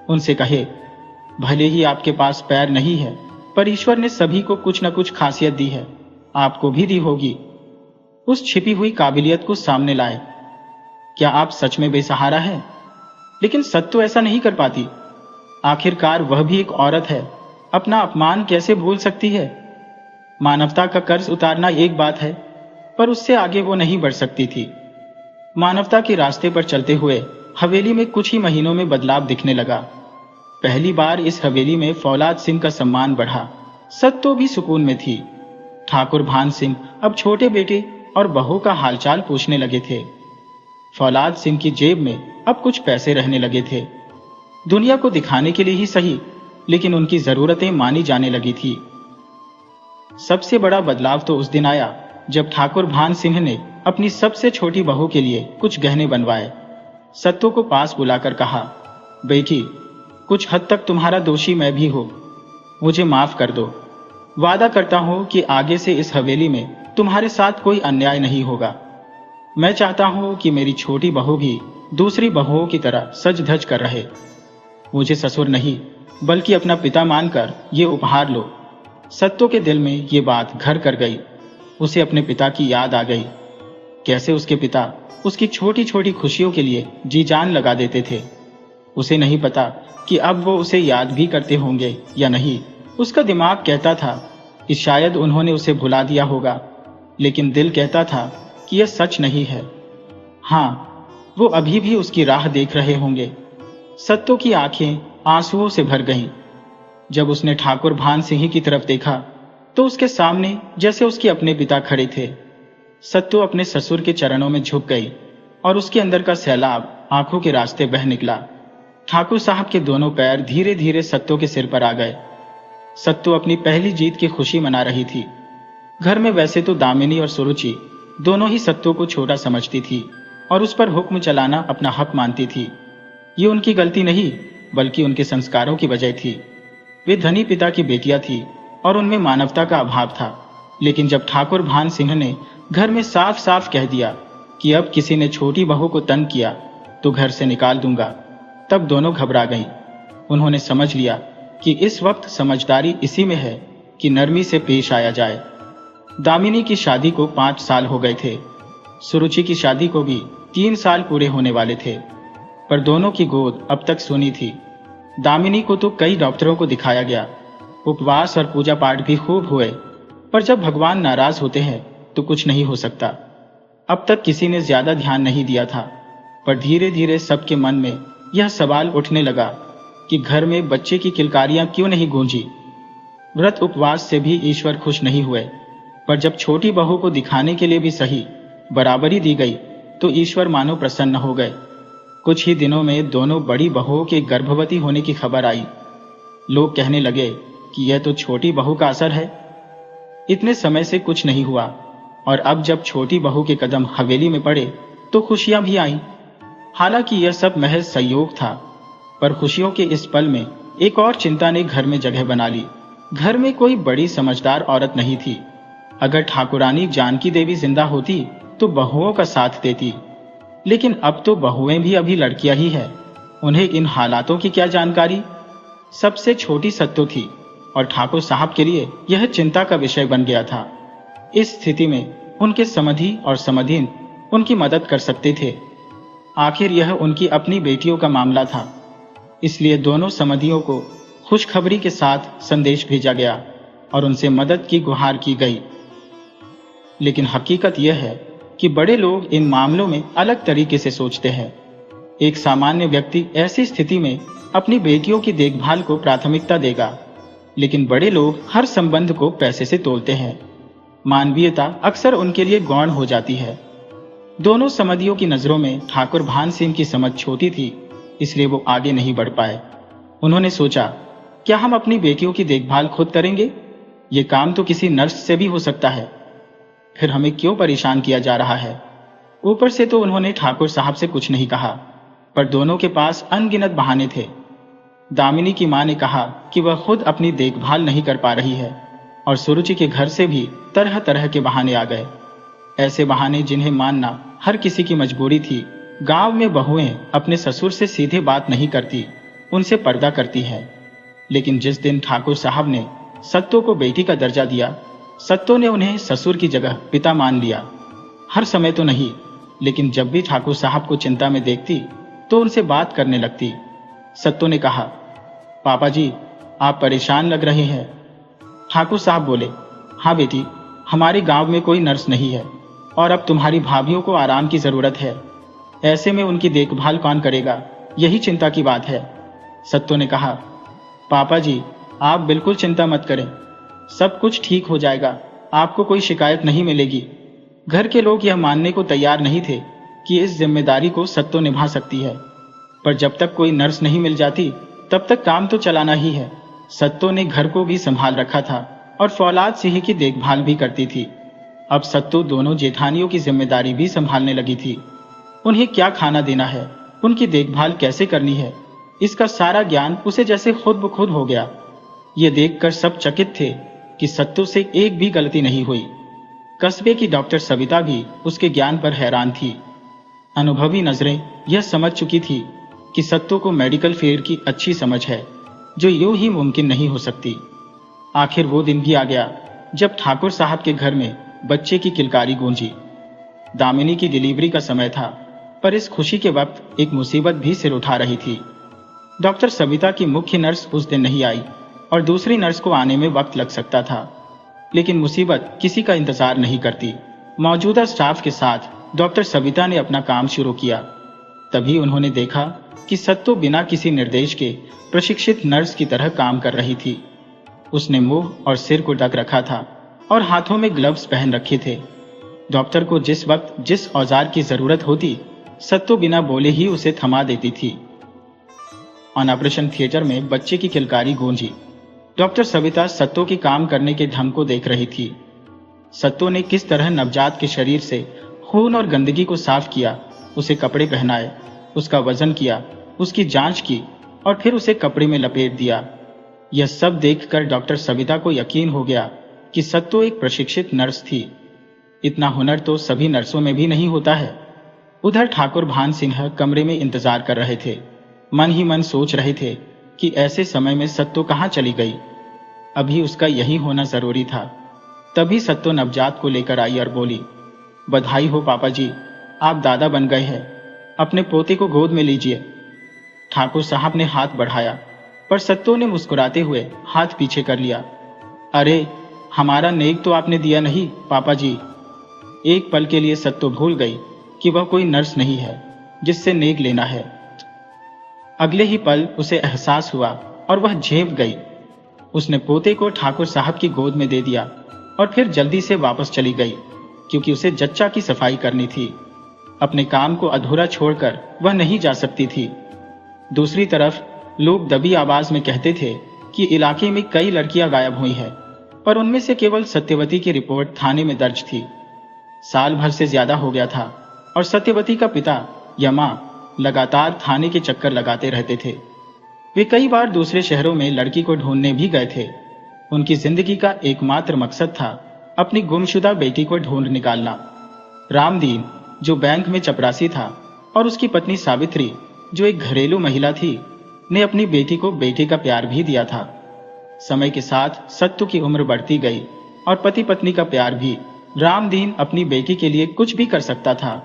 उनसे कहे, भले ही आपके पास पैर नहीं है, पर ईश्वर ने सभी को कुछ न कुछ खासियत दी है, आपको भी दी होगी। उस छिपी हुई काबिलियत को सामने लाए। क्या आप सच में बेसहारा हैं? लेकिन सत्तू ऐसा नहीं कर पाती। आखिरकार वह भी एक औरत है, अपना अपमान कैसे भूल सकती है? मानवता का कर्ज उतारना एक बात है, पर उससे आगे वो नहीं बढ़ सकती थी। मानवता के रास्ते पर चलते हुए हवेली में कुछ ही महीनों में बदलाव दिखने लगा। पहली बार इस हवेली में फौलाद सिंह का सम्मान बढ़ा। सत्तो भी सुकून में थी। ठाकुर भान सिंह अब छोटे बेटे और बहू का हालचाल पूछने लगे थे। फौलाद सिंह की जेब में अब कुछ पैसे रहने लगे थे। दुनिया को दिखाने के लिए ही सही, लेकिन उनकी जरूरतें मानी जाने लगी थी। सबसे बड़ा बदलाव तो उस दिन आया जब ठाकुर भान सिंह ने अपनी सबसे छोटी बहू के लिए कुछ गहने बनवाए। सत्तो को पास बुलाकर कहा, बेटी, कुछ हद तक तुम्हारा दोषी मैं भी हूं, मुझे माफ कर दो। वादा करता हूं कि आगे से इस हवेली में तुम्हारे साथ कोई अन्याय नहीं होगा। मैं चाहता हूं कि मेरी छोटी बहू भी दूसरी बहुओं की तरह सज धज कर रहे। मुझे ससुर नहीं बल्कि अपना पिता मानकर ये उपहार लो। सत्तो के दिल में ये बात घर कर गई। उसे अपने पिता की याद आ गई। कैसे उसके पिता उसकी छोटी छोटी खुशियों के लिए जी जान लगा देते थे। उसे नहीं पता कि अब वो उसे याद भी करते होंगे या नहीं। उसका दिमाग कहता था कि शायद उन्होंने उसे भुला दिया होगा, लेकिन दिल कहता था कि यह सच नहीं है। हाँ, वो अभी भी उसकी राह देख रहे होंगे। सत्तो की आंखें आंसुओं से भर गईं। जब उसने ठाकुर भान सिंह की तरफ देखा तो उसके सामने जैसे उसके अपने पिता खड़े थे। सत्तो अपने ससुर के चरणों में झुक गई और उसके अंदर का सैलाब आंखों के रास्ते बह निकला। ठाकुर साहब के दोनों पैर धीरे धीरे सत्तो के सिर पर आ गए। सत्तो अपनी पहली जीत की खुशी मना रही थी। घर में वैसे तो दामिनी और सुरुचि दोनों ही सत्तो को छोटा समझती थी और उस पर हुक्म चलाना अपना हक मानती थी। ये उनकी गलती नहीं बल्कि उनके संस्कारों की वजह थी। वे धनी पिता की बेटियां थी और उनमें मानवता का अभाव था। लेकिन जब ठाकुर भान सिंह ने घर में साफ साफ कह दिया कि अब किसी ने छोटी बहू को तंग किया तो घर से निकाल दूंगा, तब दोनों घबरा गईं। उन्होंने समझ लिया कि इस वक्त समझदारी इसी में है कि नरमी से पेश आया जाए। दामिनी की शादी को 5 साल हो गए थे। सुरुचि की शादी को भी 3 साल पूरे होने वाले थे, पर दोनों की गोद अब तक सूनी थी। दामिनी को तो कई डॉक्टरों को दिखाया गया, उपवास और पूजा पाठ भी खूब हुए, पर जब भगवान नाराज होते हैं तो कुछ नहीं हो सकता। अब तक किसी ने ज्यादा ध्यान नहीं दिया था, पर धीरे धीरे सबके मन में यह सवाल उठने लगा कि घर में बच्चे की किलकारियां क्यों नहीं गूंजी। व्रत उपवास से भी ईश्वर खुश नहीं हुए, पर जब छोटी बहू को दिखाने के लिए भी सही बराबरी दी गई तो ईश्वर मानो प्रसन्न हो गए। कुछ ही दिनों में दोनों बड़ी बहुओं के गर्भवती होने की खबर आई। लोग कहने लगे कि यह तो छोटी बहू का असर है। इतने समय से कुछ नहीं हुआ और अब जब छोटी बहू के कदम हवेली में पड़े तो खुशियां भी आईं। हालांकि यह सब महज संयोग था, पर खुशियों के इस पल में एक और चिंता ने घर में जगह बना ली। घर में कोई बड़ी समझदार औरत नहीं थी। अगर ठाकुरानी जानकी देवी जिंदा होती तो बहुओं का साथ देती, लेकिन अब तो बहुएं भी अभी लड़कियां ही हैं। उन्हें इन हालातों की क्या जानकारी। सबसे छोटी सत्तो थी और ठाकुर साहब के लिए यह चिंता का विषय बन गया था। इस स्थिति में उनके समधी और समधीन उनकी मदद कर सकते थे। आखिर यह उनकी अपनी बेटियों का मामला था, इसलिए दोनों समधियों को खुशखबरी के साथ संदेश भेजा गया और उनसे मदद की गुहार की गई। लेकिन हकीकत यह है कि बड़े लोग इन मामलों में अलग तरीके से सोचते हैं। एक सामान्य व्यक्ति ऐसी स्थिति में अपनी बेटियों की देखभाल को प्राथमिकता देगा, लेकिन बड़े लोग हर संबंध को पैसे से तोलते हैं। मानवीयता अक्सर उनके लिए गौण हो जाती है। दोनों समधियों की नजरों में ठाकुर भान सिंह की समझ छोटी थी, इसलिए वो आगे नहीं बढ़ पाए। उन्होंने सोचा, क्या हम अपनी बेटियों की देखभाल खुद करेंगे? ये काम तो किसी नर्स से भी हो सकता है। फिर हमें क्यों परेशान किया जा रहा है? ऊपर से तो उन्होंने ठाकुर साहब से कुछ नहीं कहा, पर दोनों के पास अनगिनत बहाने थे। दामिनी की मां ने कहा कि वह खुद अपनी देखभाल नहीं कर पा रही है और सुरुचि के घर से भी तरह तरह के बहाने आ गए। ऐसे बहाने जिन्हें मानना हर किसी की मजबूरी थी। गांव में बहुएं अपने ससुर से सीधे बात नहीं करती, उनसे पर्दा करती है। लेकिन जिस दिन ठाकुर साहब ने सत्तो को बेटी का दर्जा दिया, सत्तो ने उन्हें ससुर की जगह पिता मान लिया। हर समय तो नहीं, लेकिन जब भी ठाकुर साहब को चिंता में देखती तो उनसे बात करने लगती। सत्तो ने कहा, पापा जी, आप परेशान लग रहे हैं। ठाकुर साहब बोले, हाँ बेटी, हमारे गांव में कोई नर्स नहीं है और अब तुम्हारी भाभियों को आराम की जरूरत है। ऐसे में उनकी देखभाल कौन करेगा? यही चिंता की बात है। सत्तो ने कहा, पापा जी, आप बिल्कुल चिंता मत करें, सब कुछ ठीक हो जाएगा, आपको कोई शिकायत नहीं मिलेगी। घर के लोग यह मानने को तैयार नहीं थे कि इस जिम्मेदारी को सत्तो निभा सकती है, पर जब तक कोई नर्स नहीं मिल जाती तब तक काम तो चलाना ही है। सत्तो ने घर को भी संभाल रखा था और फौलाद सिंह की देखभाल भी करती थी। अब सत्तो दोनों जेठानियों की जिम्मेदारी भी संभालने लगी थी। उन्हें क्या खाना देना है, उनकी देखभाल कैसे करनी है, इसका सारा ज्ञान उसे जैसे खुद ब खुद हो गया। ये देखकर सब चकित थे कि सत्तो से एक भी गलती नहीं हुई। कस्बे की डॉक्टर सविता भी उसके ज्ञान पर हैरान थी। अनुभवी नजरें यह समझ चुकी थी कि सत्तो को मेडिकल फील्ड की अच्छी समझ है, जो यूं ही मुमकिन नहीं हो सकती। आखिर वो दिन भी आ गया जब ठाकुर साहब के घर में बच्चे की किलकारी गूंजी। दामिनी की डिलीवरी का समय था, पर इस खुशी के वक्त एक मुसीबत भी सिर उठा रही थी। डॉक्टर सविता की मुख्य नर्स उस दिन नहीं आई और दूसरी नर्स को आने में वक्त लग सकता था, लेकिन मुसीबत किसी का इंतजार नहीं करती। मौजूदा स्टाफ के साथ डॉक्टर सविता ने अपना काम शुरू किया। तभी उन्होंने देखा कि सत्तो बिना किसी निर्देश के प्रशिक्षित नर्स की तरह काम कर रही थी। उसने मुंह और सिर को ढक रखा था और हाथों में ग्लव्स पहन रखे थे। डॉक्टर को जिस वक्त जिस औजार की जरूरत होती, सत्तो बिना बोले ही उसे थमा देती थी। ऑपरेशन थिएटर में बच्चे की किलकारी गूंजी। डॉक्टर सविता सत्तो के काम करने के ढंग को देख रही थी। सत्तो ने किस तरह नवजात के शरीर से खून और गंदगी को साफ किया, उसे कपड़े पहनाए, उसका वजन किया, उसकी जांच की और फिर उसे कपड़े में लपेट दिया। यह सब देखकर डॉक्टर सविता को यकीन हो गया कि सत्तो एक प्रशिक्षित नर्स थी। इतना हुनर तो सभी नर्सों में भी नहीं होता है। उधर ठाकुर भान सिंह कमरे में इंतजार कर रहे थे। मन ही मन सोच रहे थे कि ऐसे समय में सत्तो कहाँ चली गई। अभी उसका यही होना जरूरी था। तभी सत्तो नवजात को लेकर आई और बोली, बधाई हो पापा जी, आप दादा बन गए हैं, अपने पोते को गोद में लीजिए। ठाकुर साहब ने हाथ बढ़ाया, पर सत्तो ने मुस्कुराते हुए हाथ पीछे कर लिया। अरे, हमारा नेक तो आपने दिया नहीं पापा जी। एक पल के लिए सत्तो भूल गई कि वह कोई नर्स नहीं है जिससे नेक लेना है। अगले ही पल उसे एहसास हुआ और वह झेप गई। उसने पोते को ठाकुर साहब की गोद में दे दिया और फिर जल्दी से वापस चली गई, क्योंकि उसे जच्चा की सफाई करनी थी। अपने काम को अधूरा छोड़कर वह नहीं जा सकती थी। दूसरी तरफ लोग दबी आवाज में कहते थे कि इलाके में कई लड़कियां गायब हुई हैं, पर उनमें से केवल सत्यवती की रिपोर्ट थाने में दर्ज थी। साल भर से ज्यादा हो गया था और सत्यवती का पिता यमा लगातार थाने के चक्कर लगाते रहते थे। वे कई बार दूसरे शहरों में लड़की को ढूंढने भी गए थे। उनकी जिंदगी का एकमात्र मकसद था अपनी गुमशुदा बेटी को ढूंढ निकालना। रामदीन, जो बैंक में चपरासी था, और उसकी पत्नी सावित्री, जो एक घरेलू महिला थी, ने अपनी बेटी को बेटे का प्यार भी दिया था। समय के साथ सत्तू की उम्र बढ़ती गई और पति पत्नी का प्यार भी। रामदीन अपनी बेटी के लिए कुछ भी कर सकता था।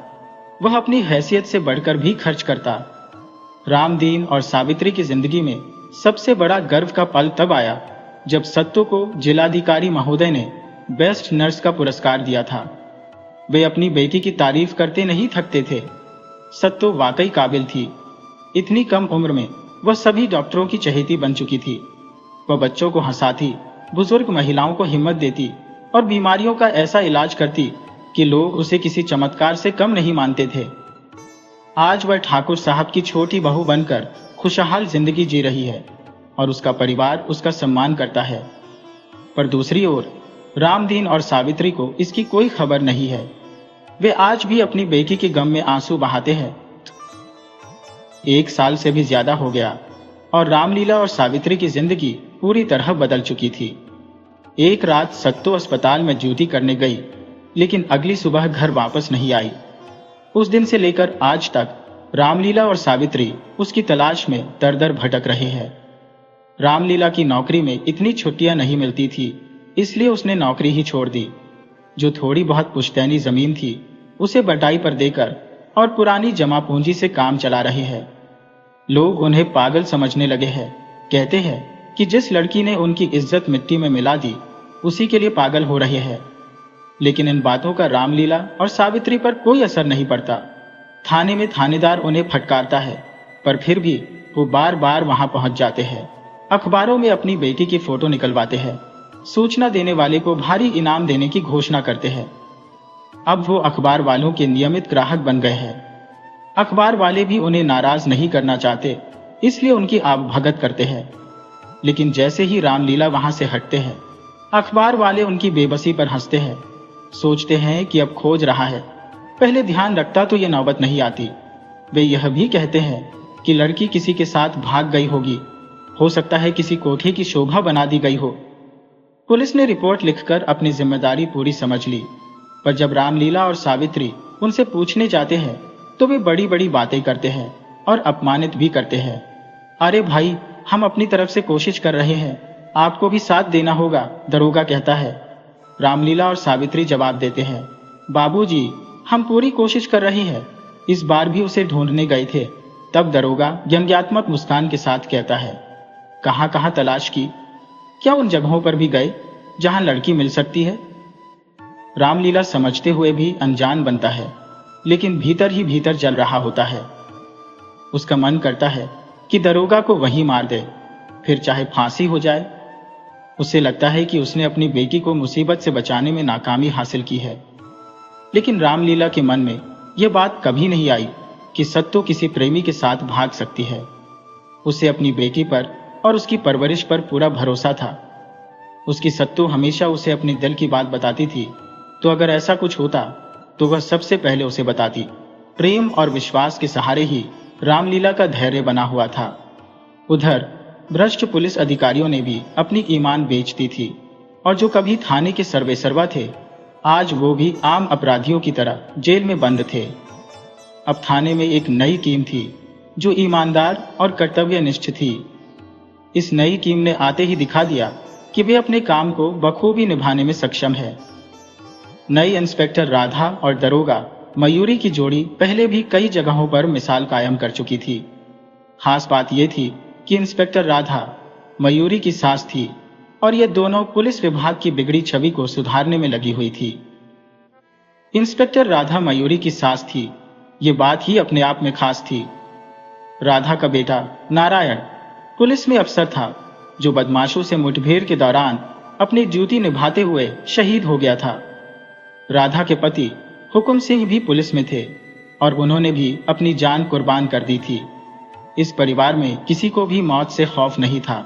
वह अपनी हैसियत से बढ़कर भी खर्च करता। रामदीन और सावित्री की जिंदगी में सबसे बड़ा गर्व का पल तब आया जब सत्तू को जिलाधिकारी महोदय ने बेस्ट नर्स का पुरस्कार दिया था। वे अपनी बेटी की तारीफ करते नहीं थकते थे। सत्तू वाकई काबिल थी। इतनी कम उम्र में वह सभी डॉक्टरों की चहेती बन चुकी थी। वह बच्चों को हंसाती, बुजुर्ग महिलाओं को हिम्मत देती और बीमारियों का ऐसा इलाज करती कि लोग उसे किसी चमत्कार से कम नहीं मानते थे। आज वह ठाकुर साहब की छोटी बहू बनकर खुशहाल जिंदगी जी रही है और उसका परिवार उसका सम्मान करता है। पर दूसरी ओर रामदीन और सावित्री को इसकी कोई खबर नहीं है। वे आज भी अपनी बेटी के गम में आंसू बहाते हैं। 1 साल से भी ज्यादा हो गया और रामलीला और सावित्री की जिंदगी पूरी तरह बदल चुकी थी। एक रात सत्तो अस्पताल में ड्यूटी करने गई, लेकिन अगली सुबह घर वापस नहीं आई। उस दिन से लेकर आज तक रामलीला और सावित्री उसकी तलाश में दर दर भटक रहे हैं। रामलीला की नौकरी में इतनी छुट्टियां नहीं मिलती थी, इसलिए उसने नौकरी ही छोड़ दी। जो थोड़ी बहुत पुश्तैनी जमीन थी उसे बटाई पर देकर और पुरानी जमा पूंजी से काम चला रहे हैं। लोग उन्हें पागल समझने लगे हैं। कहते हैं कि जिस लड़की ने उनकी इज्जत मिट्टी में मिला दी उसी के लिए पागल हो रहे हैं। लेकिन इन बातों का रामलीला और सावित्री पर कोई असर नहीं पड़ता। थाने में थानेदार उन्हें फटकारता है, पर फिर भी वो बार बार वहां पहुंच जाते हैं। अखबारों में अपनी बेटी की फोटो निकलवाते हैं, सूचना देने वाले को भारी इनाम देने की घोषणा करते हैं। अब वो अखबार वालों के नियमित ग्राहक बन गए हैं। अखबार वाले भी उन्हें नाराज नहीं करना चाहते, इसलिए उनकी आवभगत करते हैं। लेकिन जैसे ही रामलीला वहां से हटते हैं, अखबार वाले उनकी बेबसी पर हंसते हैं। सोचते हैं कि अब खोज रहा है, पहले ध्यान रखता तो ये नौबत नहीं आती। वे यह भी कहते हैं कि लड़की किसी के साथ भाग गई होगी, हो सकता है किसी कोठे की शोभा बना दी गई हो। पुलिस ने रिपोर्ट लिखकर अपनी जिम्मेदारी पूरी समझ ली, पर जब रामलीला और सावित्री उनसे पूछने जाते हैं तो वे बड़ी बड़ी बातें करते हैं और अपमानित भी करते हैं। अरे भाई, हम अपनी तरफ से कोशिश कर रहे हैं, आपको भी साथ देना होगा, दरोगा कहता है। रामलीला और सावित्री जवाब देते हैं, बाबूजी, हम पूरी कोशिश कर रहे हैं, इस बार भी उसे ढूंढने गए थे। तब दरोगा व्यंग्यात्मक मुस्कान के साथ कहता है, कहां कहां तलाश की? क्या उन जगहों पर भी गए जहां लड़की मिल सकती है? रामलीला समझते हुए भी अनजान बनता है, लेकिन भीतर ही भीतर जल रहा होता है। उसका मन करता है कि दरोगा को वहीं मार दे, फिर चाहे फांसी हो जाए। उसे लगता है कि उसने अपनी बेटी को मुसीबत से बचाने में नाकामी हासिल की है। लेकिन रामलीला के मन में यह बात कभी नहीं आई कि सत्तू किसी प्रेमी के साथ भाग सकती है। उसे अपनी बेटी पर और उसकी परवरिश पर पूरा भरोसा था। उसकी सत्तू हमेशा उसे अपने दिल की बात बताती थी, तो अगर ऐसा कुछ होता तो वह सबसे पहले उसे बताती। प्रेम और विश्वास के सहारे ही रामलीला का धैर्य बना हुआ था। उधर भ्रष्ट पुलिस अधिकारियों ने भी अपनी ईमान बेच दी थी, और जो कभी थाने के सर्वेसर्वा थे, आज वो भी आम अपराधियों की तरह जेल में बंद थे। अब थाने में एक नई टीम थी जो ईमानदार और कर्तव्यनिष्ठ थी। इस नई टीम ने आते ही दिखा दिया कि वे अपने काम को बखूबी निभाने में सक्षम है। नई इंस्पेक्टर राधा और दरोगा मयूरी की जोड़ी पहले भी कई जगहों पर मिसाल कायम कर चुकी थी। खास बात यह थी कि इंस्पेक्टर राधा मयूरी की सास थी, और ये दोनों पुलिस विभाग की बिगड़ी छवि को सुधारने में लगी हुई थी। इंस्पेक्टर राधा मयूरी की सास थी, ये बात ही अपने आप में खास थी। राधा का बेटा नारायण पुलिस में अफसर था, जो बदमाशों से मुठभेड़ के दौरान अपनी ड्यूटी निभाते हुए शहीद हो गया था। राधा के पति हुकुम सिंह भी पुलिस में थे, और उन्होंने भी अपनी जान कुर्बान कर दी थी। इस परिवार में किसी को भी मौत से खौफ नहीं था,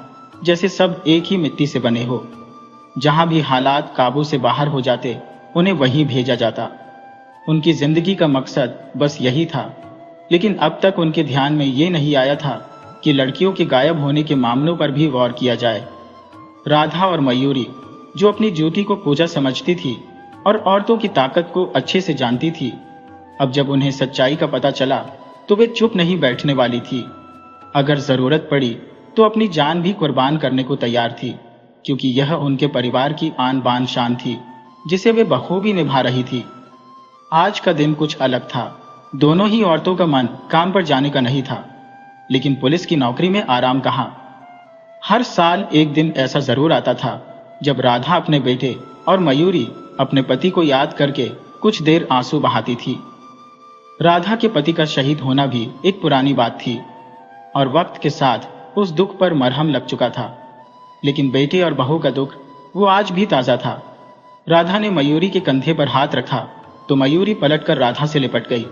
जैसे सब एक ही मिट्टी से बने हो। जहां भी हालात काबू से बाहर हो जाते, उन्हें वहीं भेजा जाता। उनकी जिंदगी का मकसद बस यही था। लेकिन अब तक उनके ध्यान में ये नहीं आया था कि लड़कियों के गायब होने के मामलों पर भी गौर किया जाए। राधा और मयूरी, जो अपनी ड्यूटी को पूजा समझती थी और औरतों की ताकत को अच्छे से जानती थी, अब जब उन्हें सच्चाई का पता चला तो वे चुप नहीं बैठने वाली थी। अगर जरूरत पड़ी तो अपनी जान भी कुर्बान करने को तैयार थी, क्योंकि यह उनके परिवार की आन बान शान थी, जिसे वे बखूबी निभा रही थी। आज का दिन कुछ अलग था। दोनों ही औरतों का मन काम पर जाने का नहीं था, लेकिन पुलिस की नौकरी में आराम कहाँ। हर साल एक दिन ऐसा जरूर आता था जब राधा अपने बेटे और मयूरी अपने पति को याद करके कुछ देर आंसू बहाती थी। राधा के पति का शहीद होना भी एक पुरानी बात थी, और वक्त के साथ उस दुख पर मरहम लग चुका था। लेकिन बेटे और बहू का दुख वो आज भी ताजा था। राधा ने मयूरी के कंधे पर हाथ रखा तो मयूरी पलटकर राधा से लिपट गई।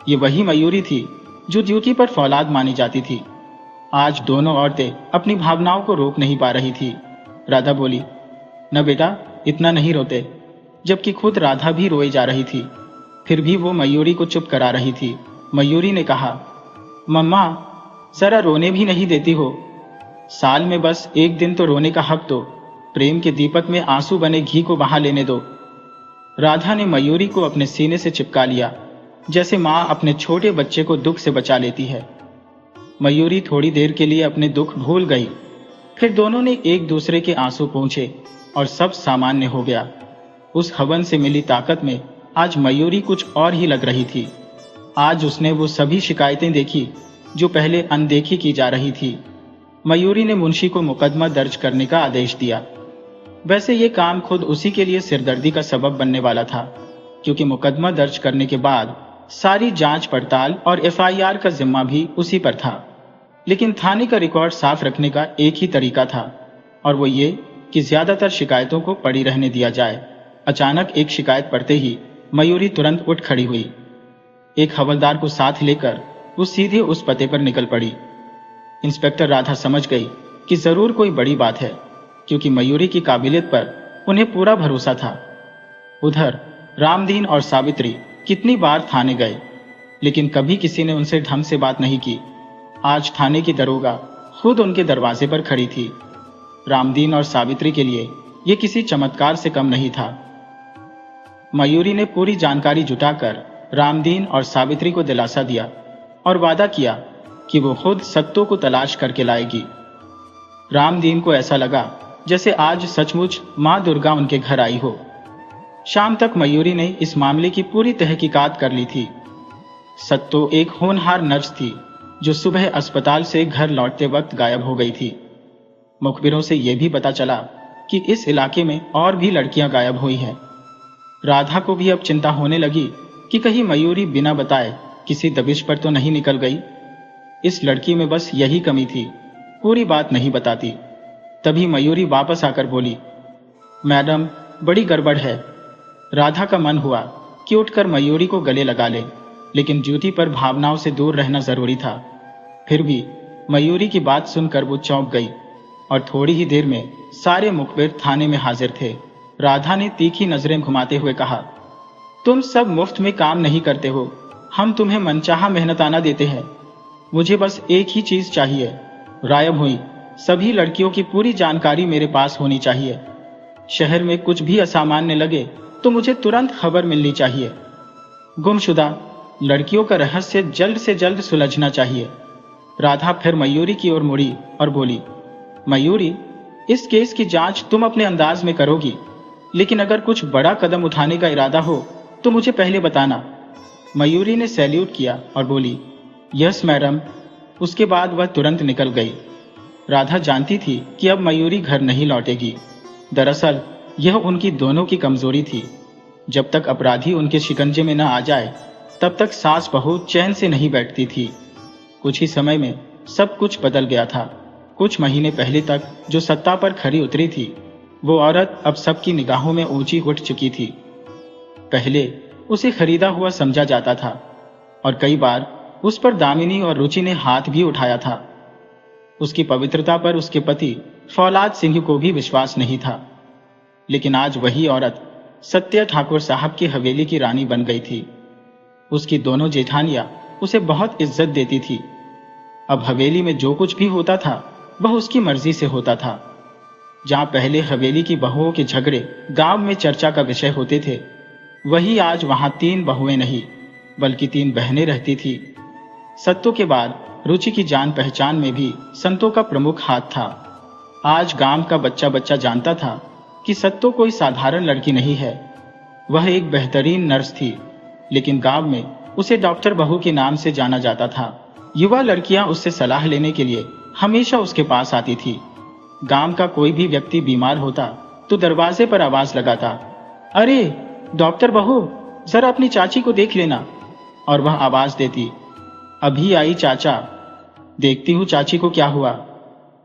ये वही मयूरी थी जो ड्यूटी पर फौलाद मानी जाती थी। आज दोनों औरतें अपनी भावनाओं को रोक नहीं पा रही थी। राधा बोली, न बेटा, इतना नहीं रोते, जबकि खुद राधा भी रोई जा रही थी। फिर भी वो मयूरी को चुप करा रही थी। मयूरी ने कहा, मम्मा, जरा रोने भी नहीं देती हो? साल में बस एक दिन तो रोने का हक दो। प्रेम के दीपक में आंसू बने घी को बहा लेने दो। राधा ने मयूरी को अपने सीने से चिपका लिया, जैसे माँ अपने छोटे बच्चे को दुख से बचा लेती है। मयूरी थोड़ी देर के लिए अपने दुख भूल गई। फिर दोनों ने एक दूसरे के आंसू पोंछे और सब सामान्य हो गया। उस हवन से मिली ताकत में आज मयूरी कुछ और ही लग रही थी। आज उसने वो सभी शिकायतें देखी जो पहले अनदेखी की जा रही थी। मयूरी ने मुंशी को मुकदमा दर्ज करने का आदेश दिया। वैसे ये काम खुद उसी के लिए सिरदर्दी का सबब बनने वाला था, क्योंकि मुकदमा दर्ज करने के बाद सारी जांच पड़ताल और एफआईआर का जिम्मा भी उसी पर था। लेकिन थाने का रिकॉर्ड साफ रखने का एक ही तरीका था, और वो ये कि ज्यादातर शिकायतों को पड़ी रहने दिया जाए। अचानक एक शिकायत पढ़ते ही मयूरी तुरंत उठ खड़ी हुई। एक हवलदार को साथ लेकर वो सीधे उस पते पर निकल पड़ी। इंस्पेक्टर राधा समझ गई कि जरूर कोई बड़ी बात है, क्योंकि मयूरी की काबिलियत पर उन्हें पूरा भरोसा था। उधर रामदीन और सावित्री कितनी बार थाने गए, लेकिन कभी किसी ने उनसे ढंग से बात नहीं की। आज थाने की दरोगा खुद उनके दरवाजे पर खड़ी थी। रामदीन और सावित्री के लिए यह किसी चमत्कार से कम नहीं था। मयूरी ने पूरी जानकारी जुटाकर रामदीन और सावित्री को दिलासा दिया और वादा किया कि वो खुद सत्तू को तलाश करके लाएगी। रामदीन को ऐसा लगा जैसे आज सचमुच मां दुर्गा उनके घर आई हो। शाम तक मयूरी ने इस मामले की पूरी तहकीकात कर ली थी। सत्तू एक होनहार नर्स थी जो सुबह अस्पताल से घर लौटते वक्त गायब हो गई थी। मुखबिरों से यह भी पता चला कि इस इलाके में और भी लड़कियां गायब हुई हैं। राधा को भी अब चिंता होने लगी कि कहीं मयूरी बिना बताए किसी दबिश पर तो नहीं निकल गई। इस लड़की में बस यही कमी थी, पूरी बात नहीं बताती। तभी मयूरी वापस आकर बोली, मैडम, बड़ी गड़बड़ है। राधा का मन हुआ कि उठकर मयूरी को गले लगा ले, लेकिन ड्यूटी पर भावनाओं से दूर रहना जरूरी था। फिर भी मयूरी की बात सुनकर वो चौंक गई और थोड़ी ही देर में सारे मुखबिर थाने में हाजिर थे। राधा ने तीखी नजरें घुमाते हुए कहा, तुम सब मुफ्त में काम नहीं करते हो, हम तुम्हें मनचाहा मेहनताना देते हैं। मुझे बस एक ही चीज चाहिए, गायब हुई सभी लड़कियों की पूरी जानकारी मेरे पास होनी चाहिए। शहर में कुछ भी असामान्य लगे तो मुझे तुरंत खबर मिलनी चाहिए। गुमशुदा लड़कियों का रहस्य जल्द से जल्द सुलझना चाहिए। राधा फिर मयूरी की ओर मुड़ी और बोली, मयूरी, इस केस की जांच तुम अपने अंदाज में करोगी, लेकिन अगर कुछ बड़ा कदम उठाने का इरादा हो तो मुझे पहले बताना। मयूरी ने सैल्यूट किया और बोली, यस मैडम। उसके बाद वह तुरंत निकल गई। राधा जानती थी कि अब मयूरी घर नहीं लौटेगी। दरअसल यह उनकी दोनों की कमजोरी थी। जब तक अपराधी उनके शिकंजे में न आ जाए तब तक सास बहू चैन से नहीं बैठती थी। कुछ ही समय में सब कुछ बदल गया था। कुछ महीने पहले तक जो सत्ता पर खरी उतरी थी, वो औरत अब सबकी निगाहों में ऊंची उठ चुकी थी। पहले उसे खरीदा हुआ समझा जाता था और कई बार उस पर दामिनी और रुचि ने हाथ भी उठाया था। उसकी पवित्रता पर उसके पति फौलाद सिंह को भी विश्वास नहीं था। लेकिन आज वही औरत सत्य ठाकुर साहब की हवेली की रानी बन गई थी। उसकी दोनों जेठानियां उसे बहुत इज्जत देती थी। अब हवेली में जो कुछ भी होता था वह उसकी मर्जी से होता था। जहां पहले हवेली की बहुओं के झगड़े गांव में चर्चा का विषय होते थे, वही आज वहां 3 बहुएं नहीं बल्कि 3 बहनें रहती थी। सत्तू के बाद रुचि की जान पहचान में भी संतों का प्रमुख हाथ था। आज गांव का बच्चा बच्चा जानता था कि सत्तू कोई साधारण लड़की नहीं है। वह एक बेहतरीन नर्स थी, लेकिन गांव में उसे डॉक्टर बहू के नाम से जाना जाता था। युवा लड़कियां उससे सलाह लेने के लिए हमेशा उसके पास आती थी। गांव का कोई भी व्यक्ति बीमार होता तो दरवाजे पर आवाज लगाता, अरे डॉक्टर बहू, जरा अपनी चाची को देख लेना। और वह आवाज देती, अभी आई चाचा। देखती हूँ चाची को क्या हुआ।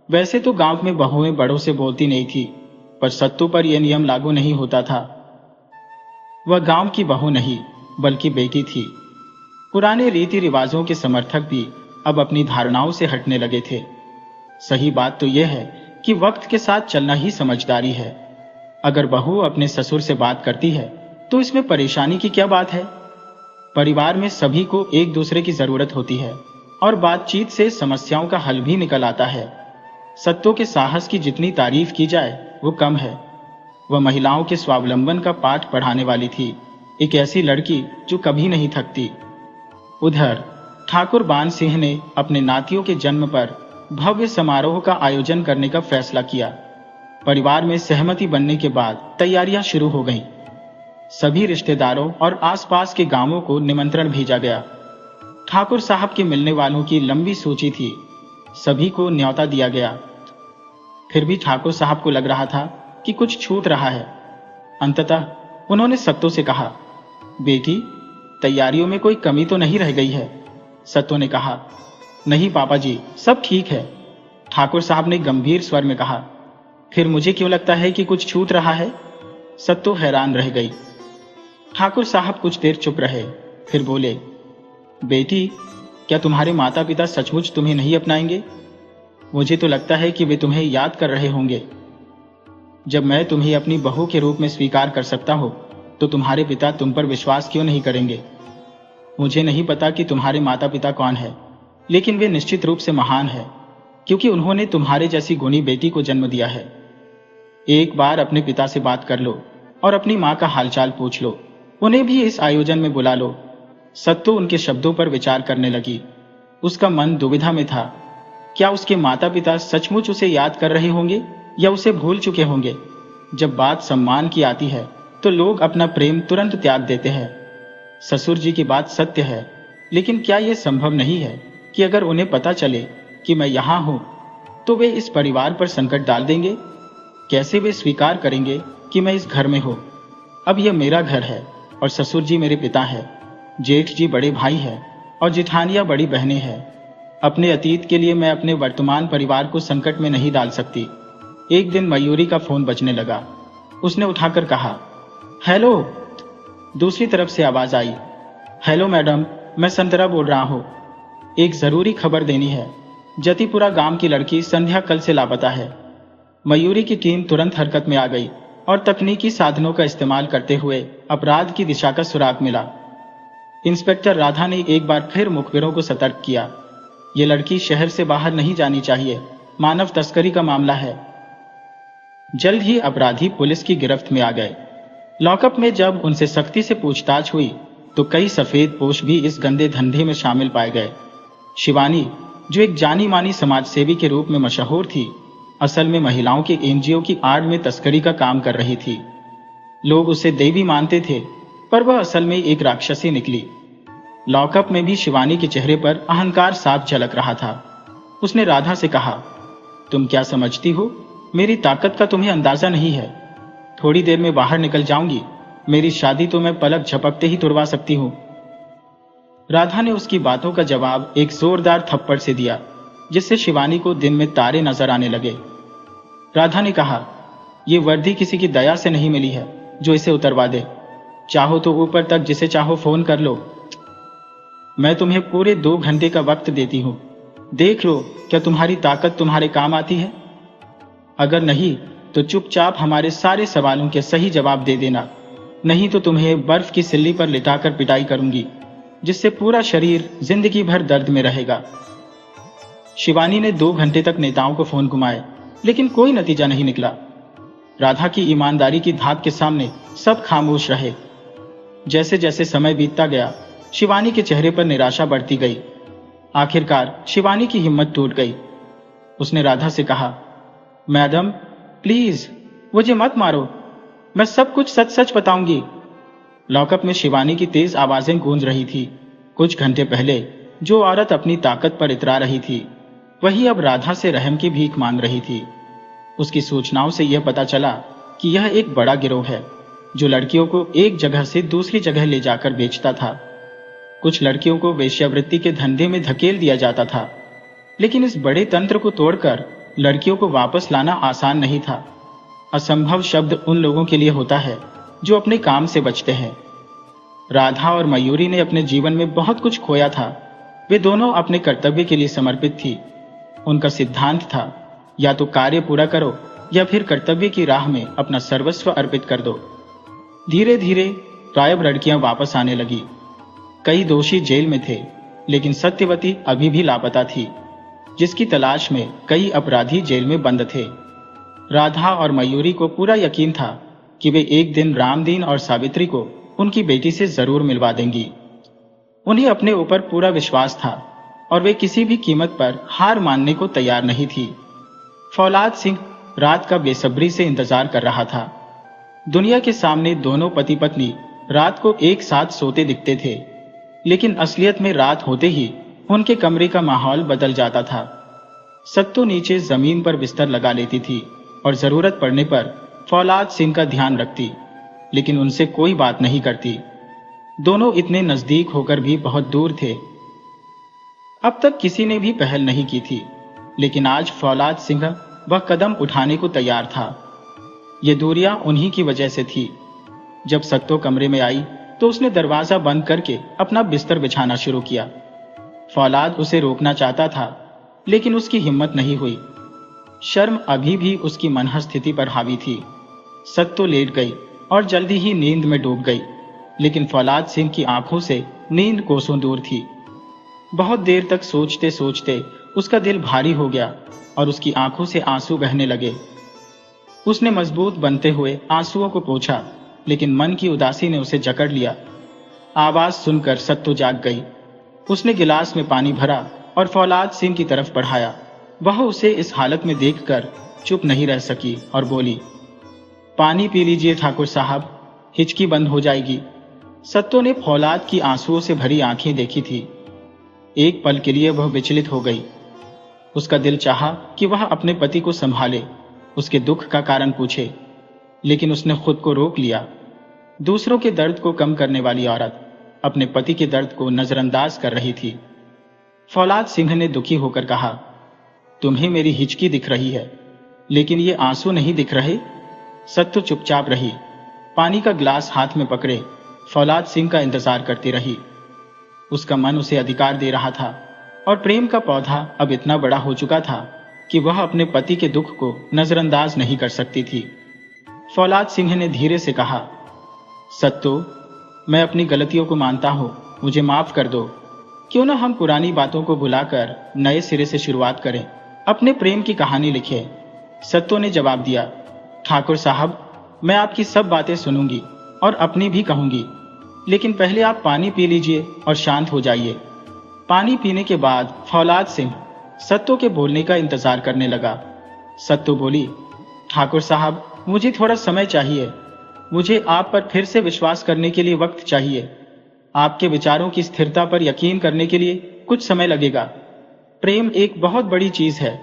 वैसे तो गांव में बहुएं बड़ों से बोलती नहीं थी, पर सत्तू पर यह नियम लागू नहीं होता था। वह गांव की बहू नहीं बल्कि बेटी थी। पुराने रीति रिवाजों के समर्थक भी अब अपनी धारणाओं से हटने लगे थे। सही बात तो यह है कि वक्त के साथ चलना ही समझदारी है। अगर बहू अपने ससुर से बात करती है तो इसमें परेशानी की क्या बात है। परिवार में सभी को एक दूसरे की जरूरत होती है और बातचीत से समस्याओं का हल भी निकल आता है। सत्तू के साहस की जितनी तारीफ की जाए वो कम है। वह महिलाओं के स्वावलंबन का पाठ पढ़ाने वाली थी, एक ऐसी लड़की जो कभी नहीं थकती। उधर ठाकुर बान सिंह ने अपने नातियों के जन्म पर भव्य समारोह का आयोजन करने का फैसला किया। परिवार में सहमति बनने के बाद तैयारियां शुरू हो गईं। सभी रिश्तेदारों और आसपास के गांवों को निमंत्रण भेजा गया। ठाकुर साहब के मिलने वालों की लंबी सूची थी। सभी को न्योता दिया गया। फिर भी ठाकुर साहब को लग रहा था कि कुछ छूट रहा है। अंततः उन्होंने सत्तू से कहा, बेटी, तैयारियों में कोई कमी तो नहीं रह गई है। सत्तू ने कहा, नहीं पापा जी, सब ठीक है, ठाकुर साहब ने गंभीर स्वर में कहा। फिर मुझे क्यों लगता है कि कुछ छूट रहा है? सत्तू हैरान रह गई। ठाकुर साहब कुछ देर चुप रहे, फिर बोले, बेटी, क्या तुम्हारे माता पिता सचमुच तुम्हें नहीं अपनाएंगे? मुझे तो लगता है कि वे तुम्हें याद कर रहे होंगे। जब मैं तुम्हें अपनी बहू के रूप में स्वीकार कर सकता हूं, तो तुम्हारे पिता तुम पर विश्वास क्यों नहीं करेंगे? मुझे नहीं पता कि तुम्हारे माता पिता कौन है, लेकिन वे निश्चित रूप से महान है, क्योंकि उन्होंने तुम्हारे जैसी गुणी बेटी को जन्म दिया है। एक बार अपने पिता से बात कर लो और अपनी मां का हालचाल पूछ लो। उन्हें भी इस आयोजन में बुला लो। सत्तू उनके शब्दों पर विचार करने लगी। उसका मन दुविधा में था। क्या उसके माता पिता सचमुच उसे याद कर रहे होंगे या उसे भूल चुके होंगे? जब बात सम्मान की आती है तो लोग अपना प्रेम तुरंत त्याग देते हैं। ससुर जी की बात सत्य है, लेकिन क्या यह संभव नहीं है कि अगर उन्हें पता चले कि मैं यहां हूं तो वे इस परिवार पर संकट डाल देंगे? कैसे वे स्वीकार करेंगे कि मैं इस घर में हूं? अब यह मेरा घर है और ससुर जी मेरे पिता है, जेठ जी बड़े भाई है और जिठानियां बड़ी बहनें हैं। अपने अतीत के लिए मैं अपने वर्तमान परिवार को संकट में नहीं डाल सकती। एक दिन मयूरी का फोन बजने लगा। उसने उठाकर कहा, हेलो। दूसरी तरफ से आवाज आई, हेलो मैडम, मैं संतरा बोल रहा हूं। एक जरूरी खबर देनी है। जतीपुरा गांव की लड़की संध्या कल से लापता है। मयूरी की टीम तुरंत हरकत में आ गई और तकनीकी साधनों का इस्तेमाल करते हुए अपराध की दिशा का सुराग मिला। इंस्पेक्टर राधा ने एक बार फिर मुखबिरों को सतर्क किया। ये लड़की शहर से बाहर नहीं जानी चाहिए, मानव तस्करी का मामला है। जल्द ही अपराधी पुलिस की गिरफ्त में आ गए। लॉकअप में जब उनसे सख्ती से पूछताछ हुई तो कई सफेद पोश भी इस गंदे धंधे में शामिल पाए गए। शिवानी, जो एक जानी मानी समाज सेवी के रूप में मशहूर थी, असल में महिलाओं के एनजीओ की आड़ में तस्करी का काम कर रही थी। लोग उसे देवी मानते थे, पर वह असल में एक राक्षसी निकली। लॉकअप में भी शिवानी के चेहरे पर अहंकार साफ झलक रहा था। उसने राधा से कहा, तुम क्या समझती हो? मेरी ताकत का तुम्हें अंदाजा नहीं है। थोड़ी देर में बाहर निकल जाऊंगी। मेरी शादी तो मैं पलक झपकते ही तुड़वा सकती हूं। राधा ने उसकी बातों का जवाब एक जोरदार थप्पड़ से दिया, जिससे शिवानी को दिन में तारे नजर आने लगे। राधा ने कहा, यह वर्दी किसी की दया से नहीं मिली है जो इसे उतरवा दे। चाहो तो ऊपर तक जिसे चाहो फोन कर लो। मैं तुम्हें पूरे 2 घंटे का वक्त देती हूं। देख लो क्या तुम्हारी ताकत तुम्हारे काम आती है। अगर नहीं तो चुपचाप हमारे सारे सवालों के सही जवाब दे देना, नहीं तो तुम्हें बर्फ की सिल्ली पर लिटाकर पिटाई करूंगी, जिससे पूरा शरीर जिंदगी भर दर्द में रहेगा। शिवानी ने 2 घंटे तक नेताओं को फोन घुमाए, लेकिन कोई नतीजा नहीं निकला। राधा की ईमानदारी की धाक के सामने सब खामोश रहे। जैसे जैसे समय बीतता गया, शिवानी के चेहरे पर निराशा बढ़ती गई। आखिरकार शिवानी की हिम्मत टूट गई। उसने राधा से कहा, मैडम प्लीज मुझे मत मारो, मैं सब कुछ सच सच बताऊंगी। लॉकअप में शिवानी की तेज आवाजें गूंज रही थी। कुछ घंटे पहले जो औरत अपनी ताकत पर इतरा रही थी, वही अब राधा से रहम की भीख मांग रही थी। उसकी सूचनाओं से यह पता चला कि यह एक बड़ा गिरोह है जो लड़कियों को एक जगह से दूसरी जगह ले जाकर बेचता था। कुछ लड़कियों को वेश्यावृत्ति के धंधे में धकेल दिया जाता था, लेकिन इस बड़े तंत्र को तोड़कर लड़कियों को वापस लाना आसान नहीं था। असंभव शब्द उन लोगों के लिए होता है जो अपने काम से बचते हैं। राधा और मयूरी ने अपने जीवन में बहुत कुछ खोया था। वे दोनों अपने कर्तव्य के लिए समर्पित थी। उनका सिद्धांत था, या तो कार्य पूरा करो या फिर कर्तव्य की राह में अपना सर्वस्व अर्पित कर दो। धीरे धीरे गायब लड़कियां वापस आने लगी। कई दोषी जेल में थे, लेकिन सत्यवती अभी भी लापता थी, जिसकी तलाश में कई अपराधी जेल में बंद थे। राधा और मयूरी को पूरा यकीन था कि वे एक दिन रामदीन और सावित्री को उनकी बेटी से जरूर मिलवा देंगी। उन्हें अपने ऊपर पूरा विश्वास था और वे किसी भी कीमत पर हार मानने को तैयार नहीं थी। फौलाद सिंह रात का बेसब्री से इंतजार कर रहा था। दुनिया के सामने दोनों पति पत्नी रात को एक साथ सोते दिखते थे, लेकिन असलियत में रात होते ही उनके कमरे का माहौल बदल जाता था। सत्तू नीचे जमीन पर बिस्तर लगा लेती थी और जरूरत पड़ने पर फौलाद सिंह का ध्यान रखती, लेकिन उनसे कोई बात नहीं करती। दोनों इतने नजदीक होकर भी बहुत दूर थे। अब तक किसी ने भी पहल नहीं की थी, लेकिन आज फौलाद सिंह वह कदम उठाने को तैयार था। ये दूरियां उन्हीं की वजह से थी। जब सत्तो कमरे में आई तो उसने दरवाजा बंद करके अपना बिस्तर बिछाना शुरू किया। फौलाद उसे रोकना चाहता था, लेकिन उसकी हिम्मत नहीं हुई। शर्म अभी भी उसकी मनह स्थिति पर हावी थी। सत्तो लेट गई और जल्दी ही नींद में डूब गई, लेकिन फौलाद सिंह की आंखों से नींद कोसों दूर थी। बहुत देर तक सोचते सोचते उसका दिल भारी हो गया और उसकी आंखों से आंसू बहने लगे। उसने मजबूत बनते हुए आंसुओं को पोंछा, लेकिन मन की उदासी ने उसे जकड़ लिया। आवाज सुनकर सत्तो जाग गई। उसने गिलास में पानी भरा और फौलाद सिंह की तरफ बढ़ाया। वह उसे इस हालत में देखकर चुप नहीं रह सकी और बोली, पानी पी लीजिए ठाकुर साहब, हिचकी बंद हो जाएगी। सत्तो ने फौलाद की आंसुओं से भरी आंखें देखी थी। एक पल के लिए वह विचलित हो गई। उसका दिल चाहा कि वह अपने पति को संभाले, उसके दुख का कारण पूछे, लेकिन उसने खुद को रोक लिया। दूसरों के दर्द को कम करने वाली औरत अपने पति के दर्द को नजरअंदाज कर रही थी। फौलाद सिंह ने दुखी होकर कहा, तुम्हें मेरी हिचकी दिख रही है, लेकिन ये आंसू नहीं दिख रहे। सत्तो चुपचाप रही, पानी का गिलास हाथ में पकड़े फौलाद सिंह का इंतजार करती रही। उसका मन उसे अधिकार दे रहा था और प्रेम का पौधा अब इतना बड़ा हो चुका था कि वह अपने पति के दुख को नजरअंदाज नहीं कर सकती थी। फौलाद सिंह ने धीरे से कहा, सत्तो, मैं अपनी गलतियों को मानता हूं, मुझे माफ कर दो। क्यों ना हम पुरानी बातों को भुलाकर नए सिरे से शुरुआत करें, अपने प्रेम की कहानी लिखें। सत्तो ने जवाब दिया, ठाकुर साहब, मैं आपकी सब बातें सुनूंगी और अपनी भी कहूंगी, लेकिन पहले आप पानी पी लीजिए और शांत हो जाइए। पानी पीने के बाद फौलाद सिंह सत्तो के बोलने का इंतजार करने लगा। सत्तो बोली, ठाकुर साहब, मुझे थोड़ा समय चाहिए। मुझे आप पर फिर से विश्वास करने के लिए वक्त चाहिए। आपके विचारों की स्थिरता पर यकीन करने के लिए कुछ समय लगेगा। प्रेम एक बहुत बड़ी चीज है,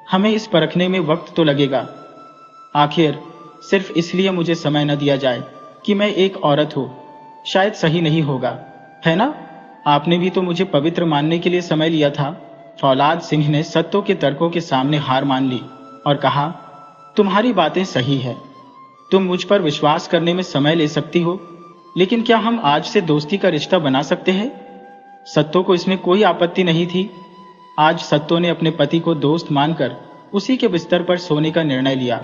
हमें इस परखने में वक्त तो लगेगा। आखिर सिर्फ इसलिए मुझे समय न दिया जाए कि मैं एक औरत हूं, शायद सही नहीं होगा, है ना? आपने भी तो मुझे पवित्र मानने के लिए समय लिया था। फौलाद सिंह ने सत्तो के तर्कों के सामने हार मान ली और कहा, तुम्हारी बातें सही है, तुम मुझ पर विश्वास करने में समय ले सकती हो, लेकिन क्या हम आज से दोस्ती का रिश्ता बना सकते हैं? सत्तो को इसमें कोई आपत्ति नहीं थी। आज सत्तो ने अपने पति को दोस्त मानकर उसी के बिस्तर पर सोने का निर्णय लिया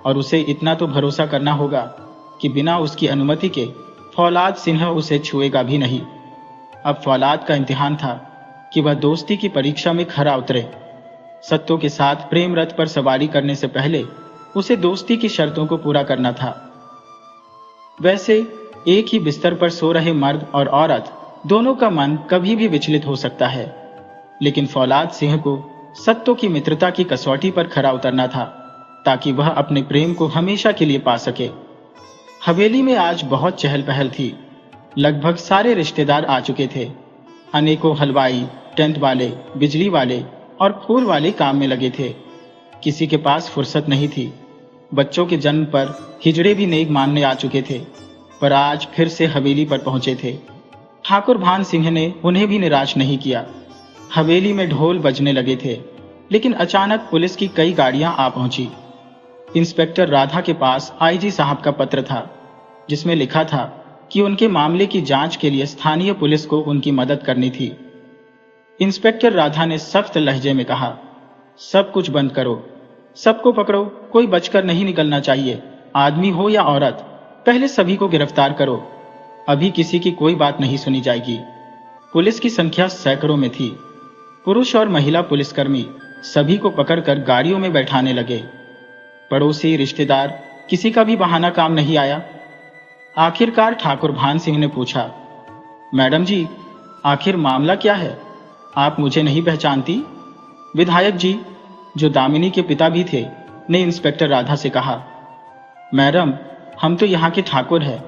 और उसे इतना तो भरोसा करना होगा कि बिना उसकी अनुमति के फौलाद सिंह उसे छुएगा भी नहीं। अब फौलाद का इम्तिहान था कि वह दोस्ती की परीक्षा में खरा उतरे। सत्तो के साथ प्रेम रथ पर सवारी करने से पहले उसे दोस्ती की शर्तों को पूरा करना था। वैसे एक ही बिस्तर पर सो रहे मर्द और औरत दोनों का मन कभी भी विचलित हो सकता है, लेकिन फौलाद सिंह को सत्तो की मित्रता की कसौटी पर खरा उतरना था ताकि वह अपने प्रेम को हमेशा के लिए पा सके। हवेली में आज बहुत चहल पहल थी। लगभग सारे रिश्तेदार आ चुके थे। अनेकों हलवाई, टेंट वाले, बिजली वाले और फूल वाले काम में लगे थे। किसी के पास फुर्सत नहीं थी। बच्चों के जन्म पर हिजड़े भी नेक मानने आ चुके थे, पर आज फिर से हवेली पर पहुंचे थे। ठाकुर भान सिंह ने उन्हें भी निराश नहीं किया। हवेली में ढोल बजने लगे थे, लेकिन अचानक पुलिस की कई गाड़ियां आ पहुंची। इंस्पेक्टर राधा के पास आईजी साहब का पत्र था, जिसमें लिखा था कि उनके मामले की जांच के लिए स्थानीय पुलिस को उनकी मदद करनी थी। इंस्पेक्टर राधा ने सख्त लहजे में कहा, सब कुछ बंद करो, सबको पकड़ो, कोई बचकर नहीं निकलना चाहिए, आदमी हो या औरत, पहले सभी को गिरफ्तार करो। अभी किसी की कोई बात नहीं सुनी जाएगी। पुलिस की संख्या सैकड़ों में थी। पुरुष और महिला पुलिसकर्मी सभी को पकड़कर गाड़ियों में बैठाने लगे। पड़ोसी, रिश्तेदार, किसी का भी बहाना काम नहीं आया। आखिरकार ठाकुर भान सिंह ने पूछा, मैडम जी, आखिर मामला क्या है? आप मुझे नहीं पहचानती? विधायक जी, जो दामिनी के पिता भी थे, ने इंस्पेक्टर राधा से कहा। मैडम, हम तो यहाँ के ठाकुर हैं,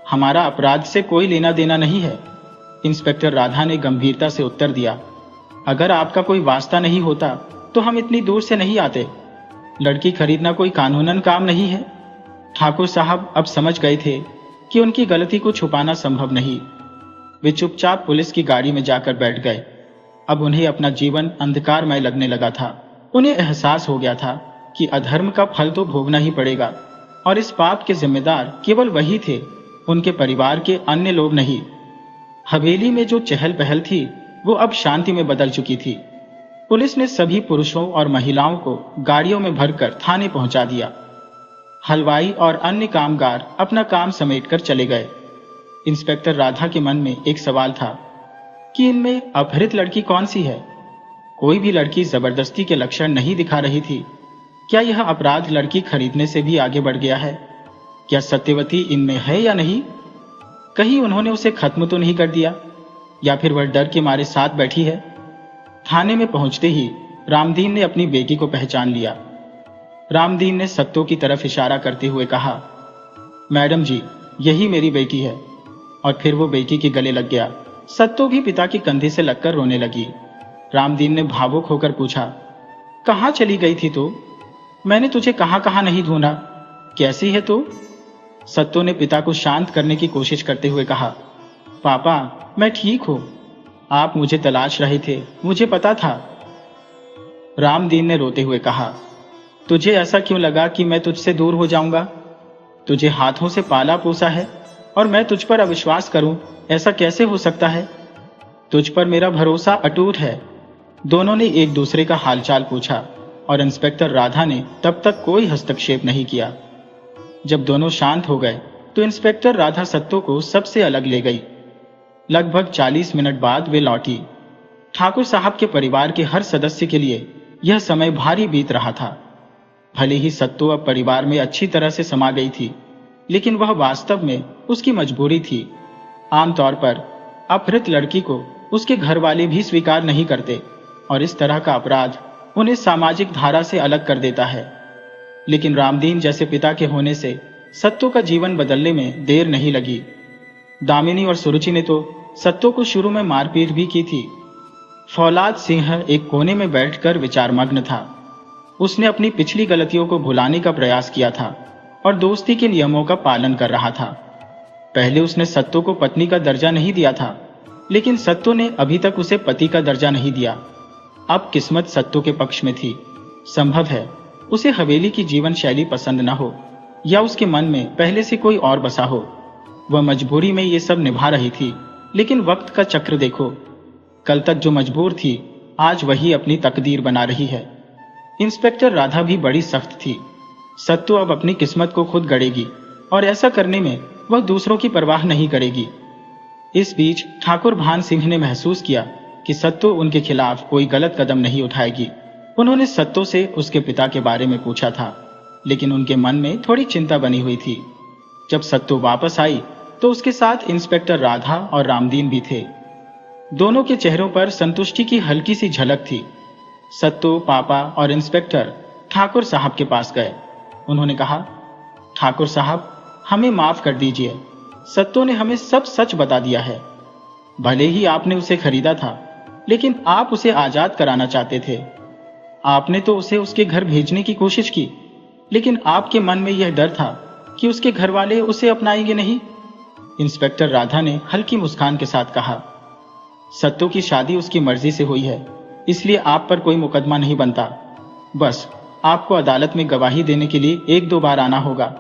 हमारा अपराध से कोई लेना देना नहीं है। इंस्पेक्टर राधा ने गंभीरता से उत्तर दिया, अगर आपका कोई वास्ता नहीं होता तो हम इतनी दूर से नहीं आते। लड़की खरीदना कोई कानूनन काम नहीं है। ठाकुर साहब अब समझ गए थे कि उनकी गलती को छुपाना संभव नहीं। वे चुपचाप पुलिस की गाड़ी में जाकर बैठ गए। अब उन्हें अपना जीवन अंधकारमय लगने लगा था। उन्हें एहसास हो गया था कि अधर्म का फल तो भोगना ही पड़ेगा, और इस पाप के जिम्मेदार केवल वही थे, उनके परिवार के अन्य लोग नहीं। हवेली में जो चहल पहल थी वो अब शांति में बदल चुकी थी। पुलिस ने सभी पुरुषों और महिलाओं को गाड़ियों में भरकर थाने पहुंचा दिया। हलवाई और अन्य कामगार अपना काम समेटकर चले गए। इंस्पेक्टर राधा के मन में एक सवाल था कि इनमें अपहृत लड़की कौन सी है। कोई भी लड़की जबरदस्ती के लक्षण नहीं दिखा रही थी। क्या यह अपराध लड़की खरीदने से भी आगे बढ़ गया है? क्या सत्यवती इनमें है या नहीं? कहीं उन्होंने उसे खत्म तो नहीं कर दिया, या फिर वह डर के मारे साथ बैठी है? थाने में पहुंचते ही रामदीन ने अपनी बेटी को पहचान लिया। रामदीन ने सत्तो की तरफ इशारा करते हुए कहा, मैडम जी, यही मेरी बेटी है। और फिर वो बेटी के गले लग गया। सत्तो भी पिता के कंधे से लगकर रोने लगी। रामदीन ने भावुक होकर पूछा, कहाँ चली गई थी तू? मैंने तुझे कहाँ कहाँ नहीं ढूंढा। कैसी है तू? सत्तो ने पिता को शांत करने की कोशिश करते हुए कहा, पापा, मैं ठीक हूं। आप मुझे तलाश रहे थे, मुझे पता था। रामदीन ने रोते हुए कहा, तुझे ऐसा क्यों लगा कि मैं तुझसे दूर हो जाऊंगा? तुझे हाथों से पाला पोसा है और मैं तुझ पर अविश्वास करूं, ऐसा कैसे हो सकता है? तुझ पर मेरा भरोसा अटूट है। दोनों ने एक दूसरे का हालचाल पूछा और इंस्पेक्टर राधा ने तब तक कोई हस्तक्षेप नहीं किया। जब दोनों शांत हो गए तो इंस्पेक्टर राधा सत्तो को सबसे अलग ले गई। लगभग 40 मिनट बाद वे लौटी। ठाकुर साहब के परिवार के हर सदस्य के लिए यह समय भारी बीत रहा था। भले ही सत्तो अब परिवार में अच्छी तरह से समा गई थी, लेकिन वह वास्तव में उसकी मजबूरी थी। आमतौर पर अपहृत लड़की को उसके घर वाले भी स्वीकार नहीं करते और इस तरह का अपराध उन्हें सामाजिक धारा से अलग कर देता है। लेकिन रामदीन जैसे पिता के होने से सत्तो का जीवन बदलने में देर नहीं लगी। दामिनी और सुरुचि ने तो सत्तो को शुरू में मारपीट भी की थी। फौलाद सिंह एक कोने में बैठकर विचारमग्न था। उसने अपनी पिछली गलतियों को भुलाने का प्रयास किया था और दोस्ती के नियमों का पालन कर रहा था। पहले उसने सत्तो को पत्नी का दर्जा नहीं दिया था, लेकिन सत्तो ने अभी तक उसे पति का दर्जा नहीं दिया। अब किस्मत सत्तो के पक्ष में थी। संभव है उसे हवेली की जीवन शैली पसंद न हो, या उसके मन में पहले से कोई और बसा हो। वह मजबूरी में ये सब निभा रही थी, लेकिन वक्त का चक्र देखो। कल तक जो मजबूर थी, आज वही अपनी तकदीर बना रही है। इंस्पेक्टर राधा भी बड़ी सख्त थी। सत्तो अब अपनी किस्मत को खुद गढ़ेगी और ऐसा करने में वह दूसरों की परवाह नहीं करेगी। इस बीच ठाकुर भान सिंह ने महसूस किया कि सत्तो उनके खिलाफ कोई गलत कदम नहीं उठाएगी। उन्होंने सत्तो से उसके पिता के बारे में पूछा था, लेकिन उनके मन में थोड़ी चिंता बनी हुई थी। जब सत्तो वापस आई तो उसके साथ इंस्पेक्टर राधा और रामदीन भी थे। दोनों के चेहरों पर संतुष्टि की हल्की सी झलक थी। सत्तो, पापा और इंस्पेक्टर ठाकुर साहब के पास गए। उन्होंने कहा, ठाकुर साहब, हमें माफ कर दीजिए। सत्तो ने हमें सब सच बता दिया है। भले ही आपने उसे खरीदा था, लेकिन आप उसे आजाद कराना चाहते थे। आपने तो उसे उसके घर भेजने की कोशिश की, लेकिन आपके मन में यह डर था कि उसके घर वाले उसे अपनाएंगे नहीं। इंस्पेक्टर राधा ने हल्की मुस्कान के साथ कहा, सत्तो की शादी उसकी मर्जी से हुई है, इसलिए आप पर कोई मुकदमा नहीं बनता। बस आपको अदालत में गवाही देने के लिए 1-2 बार आना होगा।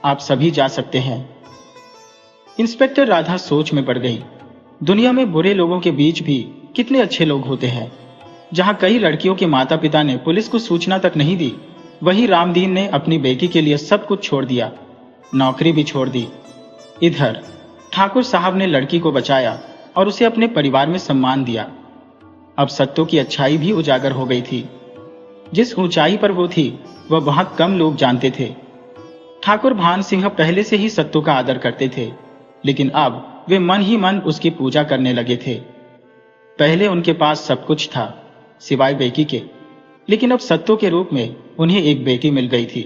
आप सभी जा सकते हैं। इंस्पेक्टर राधा सोच में पड़ गई। दुनिया में बुरे लोगों के बीच भी कितने अच्छे लोग होते हैं। जहां कई लड़कियों के माता पिता ने पुलिस को सूचना तक नहीं दी, वहीं रामदीन ने अपनी बेटी के लिए सब कुछ छोड़ दिया, नौकरी भी छोड़ दी। इधर ठाकुर साहब ने लड़की को बचाया और उसे अपने परिवार में सम्मान दिया। अब सत्तो की अच्छाई भी उजागर हो गई थी। जिस ऊंचाई पर वो थी, वह बहुत कम लोग जानते थे। ठाकुर भान सिंह पहले से ही सत्तो का आदर करते थे, लेकिन अब वे मन ही मन उसकी पूजा करने लगे थे। पहले उनके पास सब कुछ था, सिवाय बेटी के, लेकिन अब सत्तो के रूप में उन्हें एक बेटी मिल गई थी।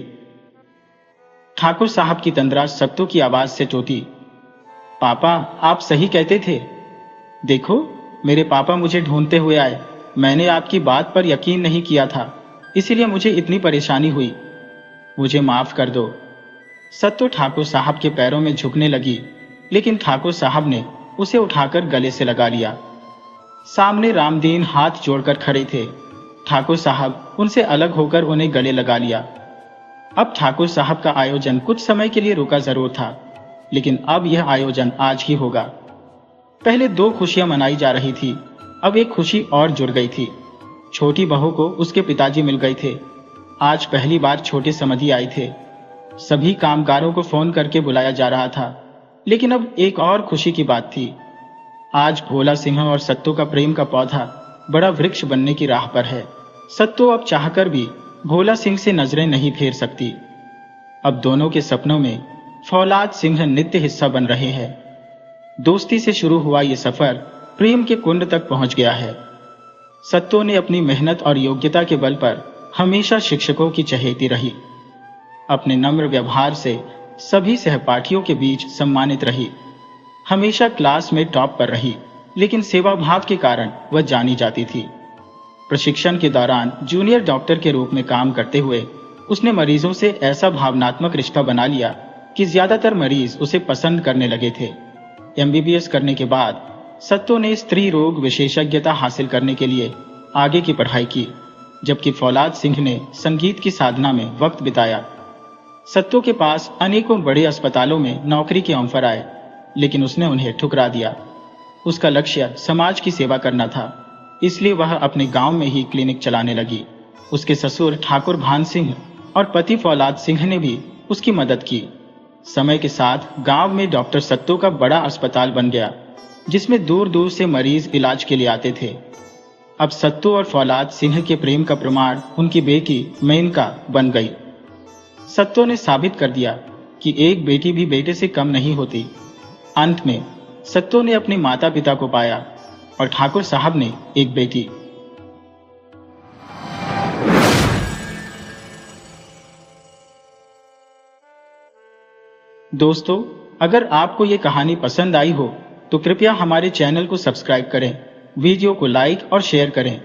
ठाकुर साहब की तंद्रा सत्तो की आवाज से टूटी, पापा, आप सही कहते थे। देखो, मेरे पापा मुझे ढूंढते हुए आए। मैंने आपकी बात पर यकीन नहीं किया था, इसीलिए मुझे इतनी परेशानी हुई। मुझे माफ कर दो। सत्तो ठाकुर साहब के पैरों में झुकने लगी, लेकिन ठाकुर साहब ने उसे उठाकर गले से लगा लिया। सामने रामदीन हाथ जोड़कर खड़े थे। ठाकुर साहब उनसे अलग होकर उन्हें गले लगा लिया। अब ठाकुर साहब का आयोजन कुछ समय के लिए रुका जरूर था, लेकिन अब यह आयोजन आज ही होगा। पहले 2 खुशियां मनाई जा रही थी, अब एक खुशी और जुड़ गई थी। छोटी बहू को उसके पिताजी मिल गए थे। आज पहली बार छोटे समधी आए थे। सभी कामगारों को फोन करके बुलाया जा रहा था, लेकिन अब एक और खुशी की बात थी। आज भोला सिंह और सत्तू का प्रेम का पौधा बड़ा वृक्ष बनने की राह पर है। सत्तू अब चाहकर भी भोला सिंह से नजरें नहीं फेर सकती। अब दोनों के सपनों में फौलाद सिंह नित्य हिस्सा बन रहे हैं। दोस्ती से शुरू हुआ ये सफर प्रेम के कुंड तक पहुंच गया है। सत्तू ने अपनी मेहनत और योग्यता के बल पर हमेशा शिक्षकों की चहेती रही। अपने नम्र व्यवहार से सभी सहपाठियों के बीच सम्मानित रही। हमेशा क्लास में टॉप पर रही, लेकिन सेवा भाव के कारण वह जानी जाती थी। प्रशिक्षण के दौरान जूनियर डॉक्टर के रूप में काम करते हुए उसने मरीजों से ऐसा भावनात्मक रिश्ता बना लिया कि ज्यादातर मरीज उसे पसंद करने लगे थे। MBBS करने के बाद सत्तू ने स्त्री रोग विशेषज्ञता हासिल करने के लिए आगे की पढ़ाई की, जबकि फौलाद सिंह ने संगीत की साधना में वक्त बिताया। सत्तू के पास अनेकों बड़े अस्पतालों में नौकरी के ऑफर आए, लेकिन उसने उन्हें ठुकरा दिया। उसका लक्ष्य समाज की सेवा करना था, इसलिए वह अपने गांव में ही क्लिनिक चलाने लगी। उसके ससुर ठाकुर भान सिंह और पति फौलाद सिंह ने भी उसकी मदद की। समय के साथ गांव में डॉक्टर सत्तू का बड़ा अस्पताल बन गया, जिसमें दूर दूर से मरीज इलाज के लिए आते थे। अब सत्तू और फौलाद सिंह के प्रेम का प्रमाण उनकी बेटी मेनका बन गई। सत्तू ने साबित कर दिया कि एक बेटी भी बेटे से कम नहीं होती। अंत में सत्तू ने अपने माता पिता को पाया और ठाकुर साहब ने एक बेटी। दोस्तों, अगर आपको ये कहानी पसंद आई हो तो कृपया हमारे चैनल को सब्सक्राइब करें, वीडियो को लाइक और शेयर करें